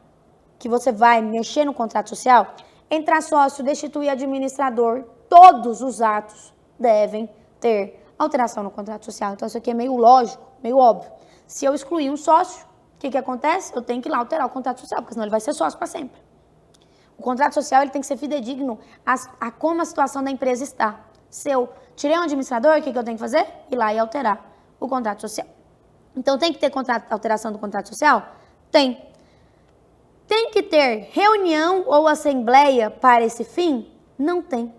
que você vai mexer no contrato social, entrar sócio, destituir administrador, todos os atos devem ter alteração no contrato social. Então, isso aqui é meio lógico, meio óbvio. Se eu excluir um sócio, o que acontece? Eu tenho que ir lá alterar o contrato social, porque senão ele vai ser sócio para sempre. O contrato social ele tem que ser fidedigno a como a situação da empresa está. Se eu tirei um administrador, o que eu tenho que fazer? Ir lá e alterar o contrato social. Então, tem que ter alteração do contrato social? Tem. Tem que ter reunião ou assembleia para esse fim? Não tem.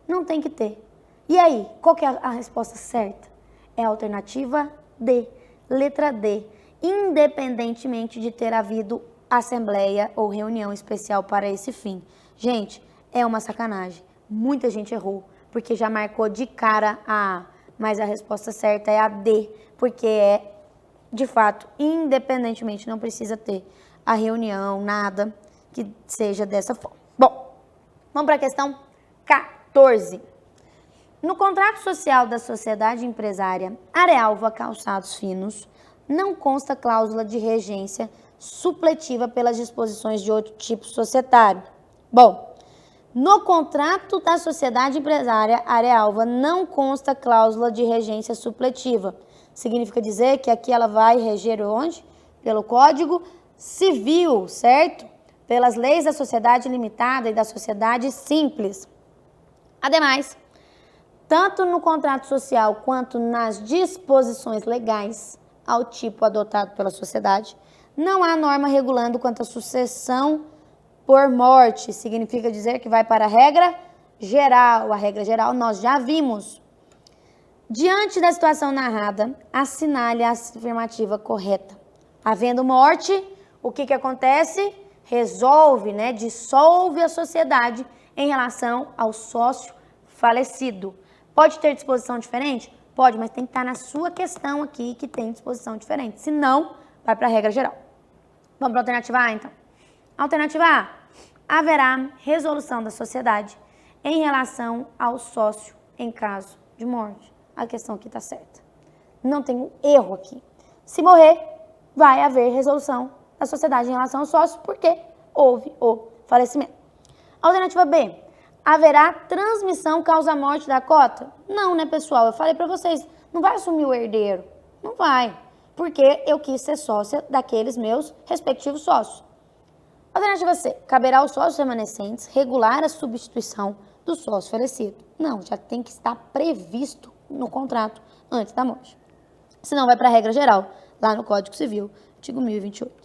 Não tem que ter. E aí, qual que é a resposta certa? É a alternativa D, letra D. Independentemente de ter havido assembleia ou reunião especial para esse fim. Gente, é uma sacanagem. Muita gente errou, porque já marcou de cara a A. Mas a resposta certa é a D, porque é, de fato, independentemente, não precisa ter a reunião, nada que seja dessa forma. Bom, vamos para a questão 14. No contrato social da sociedade empresária Arealva Calçados Finos, não consta cláusula de regência supletiva pelas disposições de outro tipo societário. Bom, no contrato da sociedade empresária Arealva não consta cláusula de regência supletiva. Significa dizer que aqui ela vai reger onde? Pelo Código Civil, certo? Pelas leis da sociedade limitada e da sociedade simples. Ademais, tanto no contrato social quanto nas disposições legais ao tipo adotado pela sociedade, não há norma regulando quanto à sucessão por morte. Significa dizer que vai para a regra geral. A regra geral nós já vimos. Diante da situação narrada, assinale a afirmativa correta. Havendo morte, o que acontece? Resolve, dissolve a sociedade em relação ao sócio falecido. Pode ter disposição diferente? Pode, mas tem que estar na sua questão aqui que tem disposição diferente. Se não, vai para a regra geral. Vamos para a alternativa A, então. Alternativa A. Haverá resolução da sociedade em relação ao sócio em caso de morte. A questão aqui está certa. Não tem um erro aqui. Se morrer, vai haver resolução da sociedade em relação ao sócio, porque houve o falecimento. Alternativa B. Haverá transmissão causa-morte da cota? Não, pessoal? Eu falei para vocês, não vai assumir o herdeiro. Não vai, porque eu quis ser sócia daqueles meus respectivos sócios. Alternativa C. Caberá aos sócios remanescentes regular a substituição do sócio falecido. Não, já tem que estar previsto no contrato antes da morte. Senão vai para a regra geral, lá no Código Civil, artigo 1028.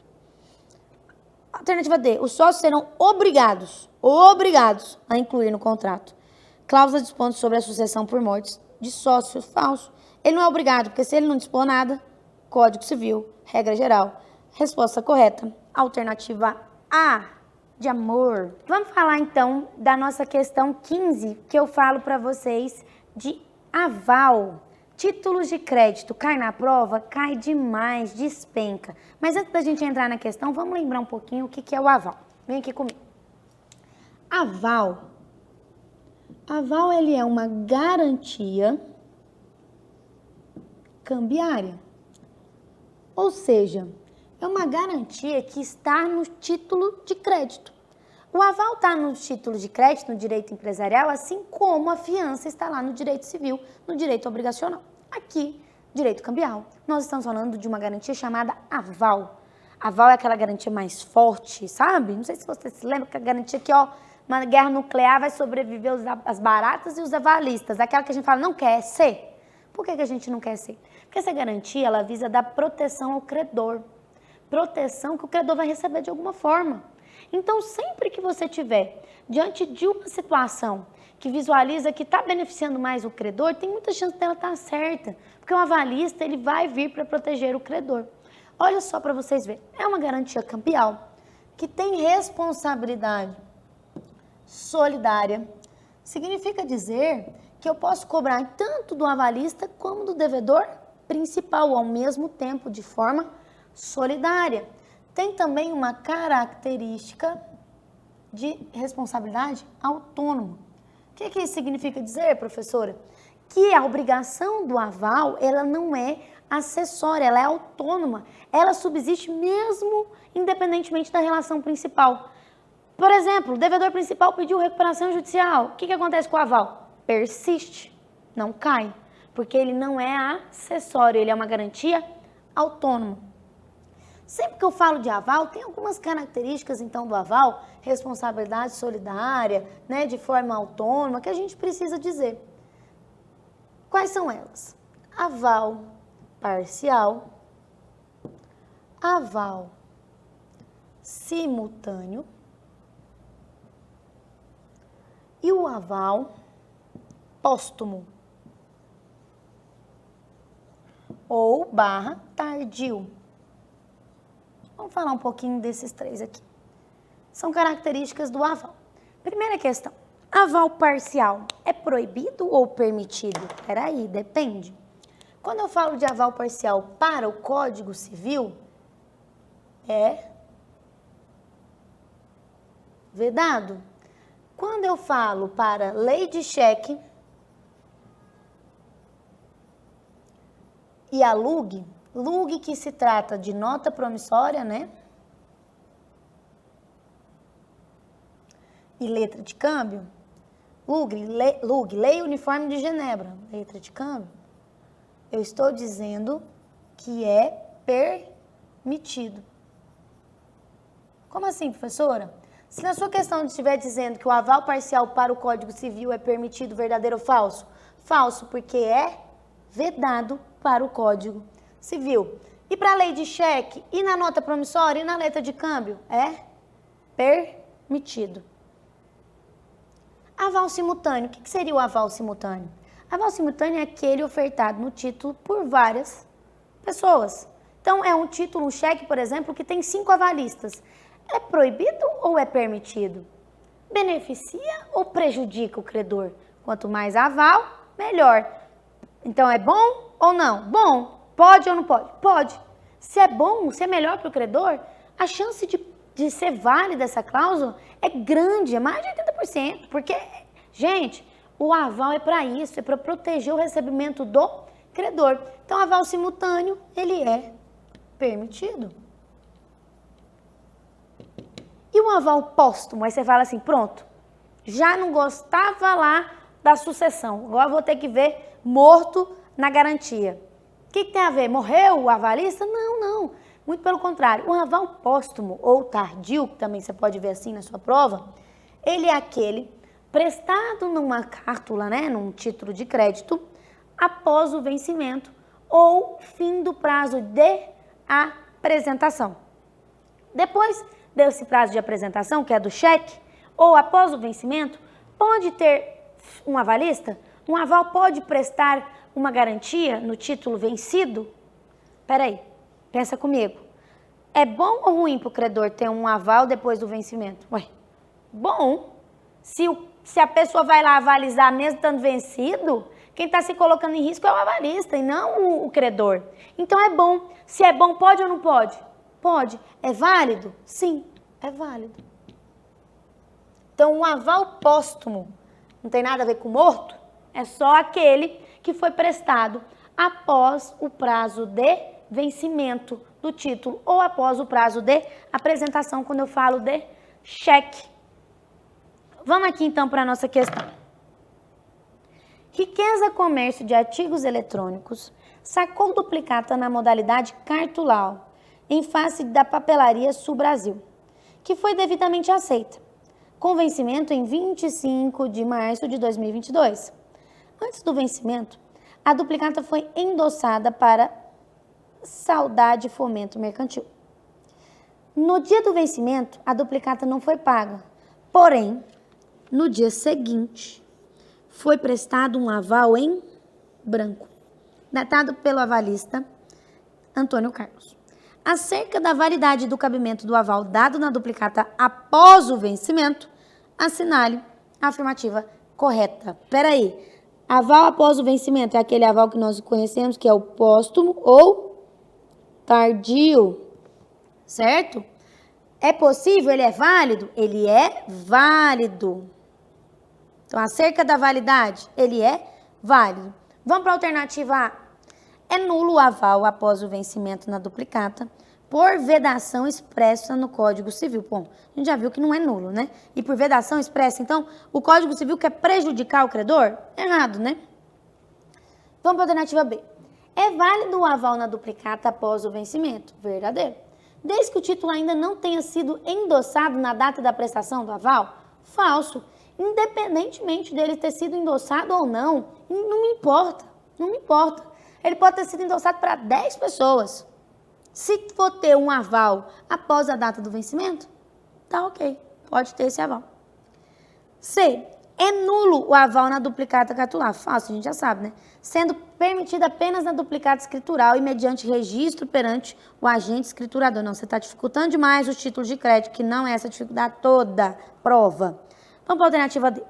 Alternativa D. Os sócios serão obrigados a incluir no contrato cláusulas dispondo sobre a sucessão por mortes de sócios falsos. Ele não é obrigado, porque se ele não dispor nada, Código Civil, regra geral. Resposta correta. Alternativa A, de amor. Vamos falar então da nossa questão 15, que eu falo para vocês de aval. Títulos de crédito, cai na prova? Cai demais, despenca. Mas antes da gente entrar na questão, vamos lembrar um pouquinho o que é o aval. Vem aqui comigo. Aval, ele é uma garantia cambiária. Ou seja, é uma garantia que está no título de crédito. O aval está no título de crédito, no direito empresarial, assim como a fiança está lá no direito civil, no direito obrigacional. Aqui, direito cambial, nós estamos falando de uma garantia chamada aval. Aval é aquela garantia mais forte, sabe? Não sei se você se lembra que a garantia que, uma guerra nuclear vai sobreviver as baratas e os avalistas. Aquela que a gente fala, não quer ser. Por que a gente não quer ser? Porque essa garantia, ela visa dar proteção ao credor. Proteção que o credor vai receber de alguma forma. Então, sempre que você estiver diante de uma situação que visualiza que está beneficiando mais o credor, tem muita chance dela estar certa, porque o avalista ele vai vir para proteger o credor. Olha só para vocês verem, é uma garantia cambial que tem responsabilidade solidária. Significa dizer que eu posso cobrar tanto do avalista como do devedor principal ao mesmo tempo, de forma solidária. Tem também uma característica de responsabilidade autônoma. O que isso significa dizer, professora? Que a obrigação do aval, ela não é acessória, ela é autônoma. Ela subsiste mesmo independentemente da relação principal. Por exemplo, o devedor principal pediu recuperação judicial. O que acontece com o aval? Persiste, não cai, porque ele não é acessório, ele é uma garantia autônoma. Sempre que eu falo de aval, tem algumas características, então, do aval, responsabilidade solidária, de forma autônoma, que a gente precisa dizer. Quais são elas? Aval parcial, aval simultâneo e o aval póstumo ou /tardio. Vamos falar um pouquinho desses três aqui. São características do aval. Primeira questão. Aval parcial é proibido ou permitido? Peraí, depende. Quando eu falo de aval parcial para o Código Civil, é vedado. Quando eu falo para lei de cheque e a LUG que se trata de nota promissória, E letra de câmbio, LUG, Lei Uniforme de Genebra, letra de câmbio, eu estou dizendo que é permitido. Como assim, professora? Se na sua questão estiver dizendo que o aval parcial para o Código Civil é permitido, verdadeiro ou falso? Falso, porque é vedado para o Código Civil. E para a lei de cheque? E na nota promissória? E na letra de câmbio? É permitido. Aval simultâneo. O que seria o aval simultâneo? Aval simultâneo é aquele ofertado no título por várias pessoas. Então, é um título, um cheque, por exemplo, que tem 5 avalistas. É proibido ou é permitido? Beneficia ou prejudica o credor? Quanto mais aval, melhor. Então, é bom ou não? Bom. Pode ou não pode? Pode. Se é bom, se é melhor para o credor, a chance de ser válida essa cláusula é grande, é mais de 80%. Porque, gente, o aval é para isso, é para proteger o recebimento do credor. Então, o aval simultâneo, ele é permitido. E o aval póstumo? Aí você fala assim, pronto, já não gostava lá da sucessão, agora vou ter que ver morto na garantia. O que tem a ver? Morreu o avalista? Não, não. Muito pelo contrário. O aval póstumo ou tardio, que também você pode ver assim na sua prova, ele é aquele prestado numa cártula, né, num título de crédito, após o vencimento ou fim do prazo de apresentação. Depois desse prazo de apresentação, que é do cheque, ou após o vencimento, pode ter um avalista? Um aval pode prestar uma garantia no título vencido? Peraí, pensa comigo. É bom ou ruim para o credor ter um aval depois do vencimento? Ué, bom. Se a pessoa vai lá avalizar mesmo estando vencido, quem está se colocando em risco é o avalista e não o credor. Então é bom. Se é bom, pode ou não pode? Pode. É válido? Sim, é válido. Então, um aval póstumo não tem nada a ver com morto, é só aquele que foi prestado após o prazo de vencimento do título ou após o prazo de apresentação, quando eu falo de cheque. Vamos aqui então para a nossa questão. Riqueza Comércio de Artigos Eletrônicos sacou duplicata na modalidade cartulau em face da papelaria Sul Brasil, que foi devidamente aceita, com vencimento em 25 de março de 2022. Antes do vencimento, a duplicata foi endossada para Saudade e Fomento Mercantil. No dia do vencimento, a duplicata não foi paga, porém, no dia seguinte, foi prestado um aval em branco, datado pelo avalista Antônio Carlos. Acerca da validade do cabimento do aval dado na duplicata após o vencimento, assinale a afirmativa correta. Peraí, aval após o vencimento é aquele aval que nós conhecemos, que é o póstumo ou tardio, certo? É possível? Ele é válido? Ele é válido. Então, acerca da validade, ele é válido. Vamos para a alternativa A. É nulo o aval após o vencimento na duplicata por vedação expressa no Código Civil. Bom, a gente já viu que não é nulo, né? E por vedação expressa, então, o Código Civil quer prejudicar o credor? Errado, né? Vamos para a alternativa B. É válido o aval na duplicata após o vencimento? Verdadeiro. Desde que o título ainda não tenha sido endossado na data da prestação do aval? Falso. Independentemente dele ter sido endossado ou não, não me importa, não me importa. Ele pode ter sido endossado para 10 pessoas. Se for ter um aval após a data do vencimento, tá ok, pode ter esse aval. C. É nulo o aval na duplicata cartular. Fácil, a gente já sabe, né? Sendo permitido apenas na duplicata escritural e mediante registro perante o agente escriturador. Não, você está dificultando demais os títulos de crédito, que não é essa dificuldade toda. Prova. Vamos para a alternativa D.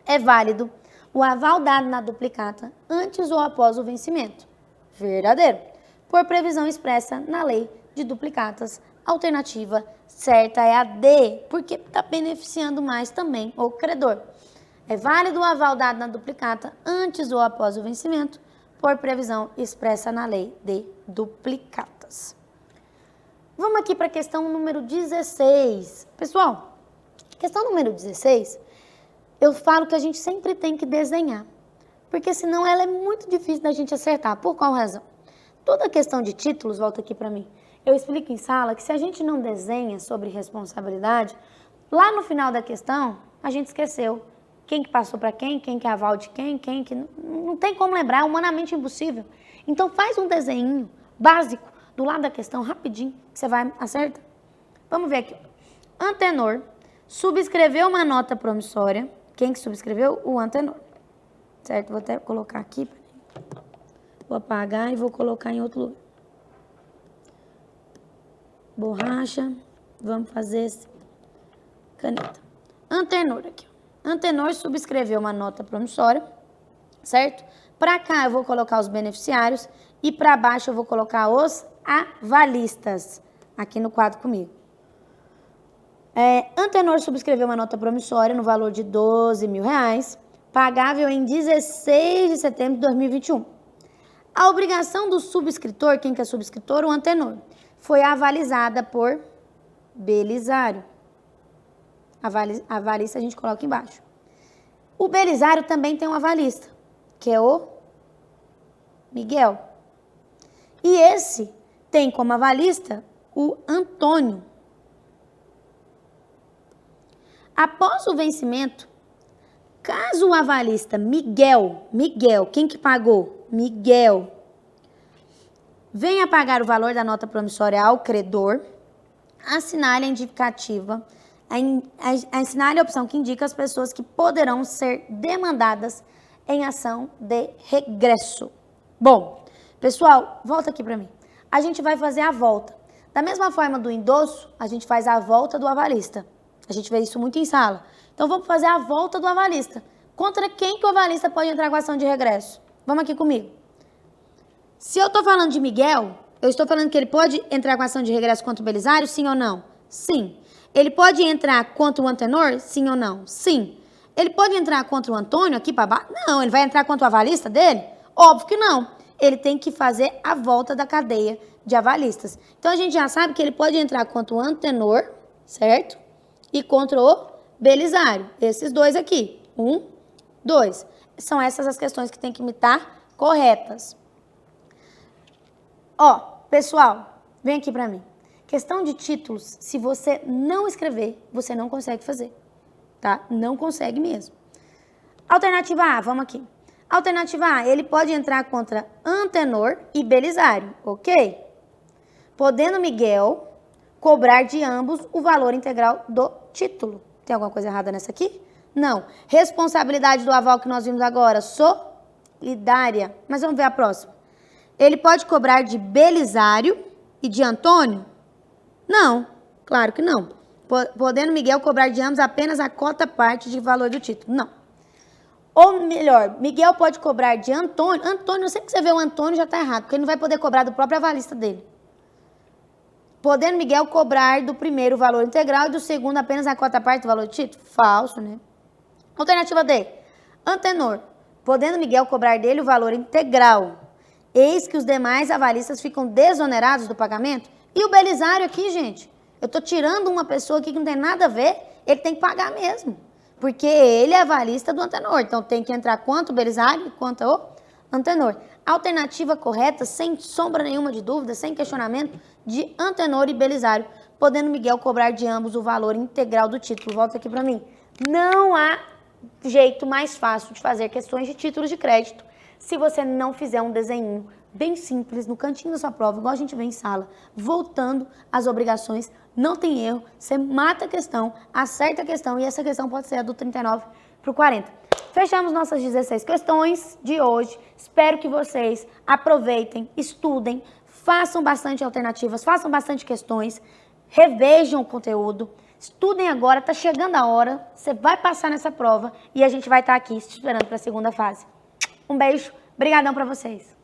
É válido o aval dado na duplicata antes ou após o vencimento? Verdadeiro. Por previsão expressa na lei de duplicatas. Alternativa certa é a D, porque está beneficiando mais também o credor. É válido o aval dado na duplicata antes ou após o vencimento, por previsão expressa na lei de duplicatas. Vamos aqui para a questão número 16. Pessoal, questão número 16, eu falo que a gente sempre tem que desenhar, porque senão ela é muito difícil da gente acertar. Por qual razão? Toda questão de títulos, volta aqui para mim, eu explico em sala que se a gente não desenha sobre responsabilidade, Lá no final da questão, a gente esqueceu quem que passou para quem que é aval de quem que... Não tem como lembrar, é humanamente impossível. Então faz um desenho básico do lado da questão, rapidinho, que você vai acertar. Vamos ver aqui. Antenor subscreveu uma nota promissória. Quem que subscreveu? O antenor. Certo? Vou até colocar aqui. Vou apagar e vou colocar em outro lugar. Borracha. Vamos fazer esse. Caneta. Antenor aqui. Antenor subscreveu uma nota promissória. Certo? Para cá eu vou colocar os beneficiários. E para baixo eu vou colocar os avalistas. Aqui no quadro comigo. Antenor subscreveu uma nota promissória no valor de R$12.000, pagável em 16 de setembro de 2021. A obrigação do subscritor, quem que é subscritor? O antenor, foi avalizada por Belisário. Avalista a gente coloca aqui embaixo. O Belisário também tem um avalista, que é o Miguel. E esse tem como avalista o Antônio. Após o vencimento, caso o avalista Miguel, quem que pagou? Miguel, venha pagar o valor da nota promissória ao credor, assinale a indicativa, assinale a opção que indica as pessoas que poderão ser demandadas em ação de regresso. Bom, pessoal, volta aqui para mim. A gente vai fazer a volta. Da mesma forma do endosso, a gente faz a volta do avalista. A gente vê isso muito em sala. Então, vamos fazer a volta do avalista. Contra quem que o avalista pode entrar com ação de regresso? Vamos aqui comigo. Se eu estou falando de Miguel, eu estou falando que ele pode entrar com ação de regresso contra o Belisário, sim ou não? Sim. Ele pode entrar contra o Antenor, sim ou não? Sim. Ele pode entrar contra o Antônio aqui para baixo? Não. Ele vai entrar contra o avalista dele? Óbvio que não. Ele tem que fazer a volta da cadeia de avalistas. Então, a gente já sabe que ele pode entrar contra o Antenor, certo? E contra o Belisário. Esses dois aqui. 1, 2. São essas as questões que tem que me estar corretas. Ó, pessoal, vem aqui pra mim. Questão de títulos, se você não escrever, você não consegue fazer. Tá? Não consegue mesmo. Alternativa A, vamos aqui. Alternativa A, ele pode entrar contra Antenor e Belisário, ok? Podendo Miguel cobrar de ambos o valor integral do título. Tem alguma coisa errada nessa aqui? Não. Responsabilidade do aval que nós vimos agora, solidária. Mas vamos ver a próxima. Ele pode cobrar de Belisário e de Antônio? Não, claro que não. Podendo Miguel cobrar de ambos apenas a cota parte de valor do título? Não. Ou melhor, Miguel pode cobrar de Antônio. Antônio, sempre que você vê o Antônio já está errado, porque ele não vai poder cobrar do próprio avalista dele. Podendo Miguel cobrar do primeiro o valor integral e do segundo apenas a cota parte do valor do título? Falso, né? Alternativa D. Antenor. Podendo Miguel cobrar dele o valor integral. Eis que os demais avalistas ficam desonerados do pagamento. E o Belisário aqui, gente? Eu estou tirando uma pessoa aqui que não tem nada a ver. Ele tem que pagar mesmo. Porque ele é avalista do Antenor. Então tem que entrar quanto o Belisário e quanto o Antenor. Alternativa correta, sem sombra nenhuma de dúvida, sem questionamento, de Antenor e Belisário, podendo Miguel cobrar de ambos o valor integral do título. Volta aqui para mim. Não há jeito mais fácil de fazer questões de títulos de crédito se você não fizer um desenho bem simples no cantinho da sua prova, igual a gente vê em sala, voltando às obrigações, não tem erro, você mata a questão, acerta a questão e essa questão pode ser a do 39 para o 40. Fechamos nossas 16 questões de hoje. Espero que vocês aproveitem, estudem, façam bastante alternativas, façam bastante questões, revejam o conteúdo, estudem agora, está chegando a hora, você vai passar nessa prova e a gente vai estar aqui esperando para a segunda fase. Um beijo, brigadão para vocês.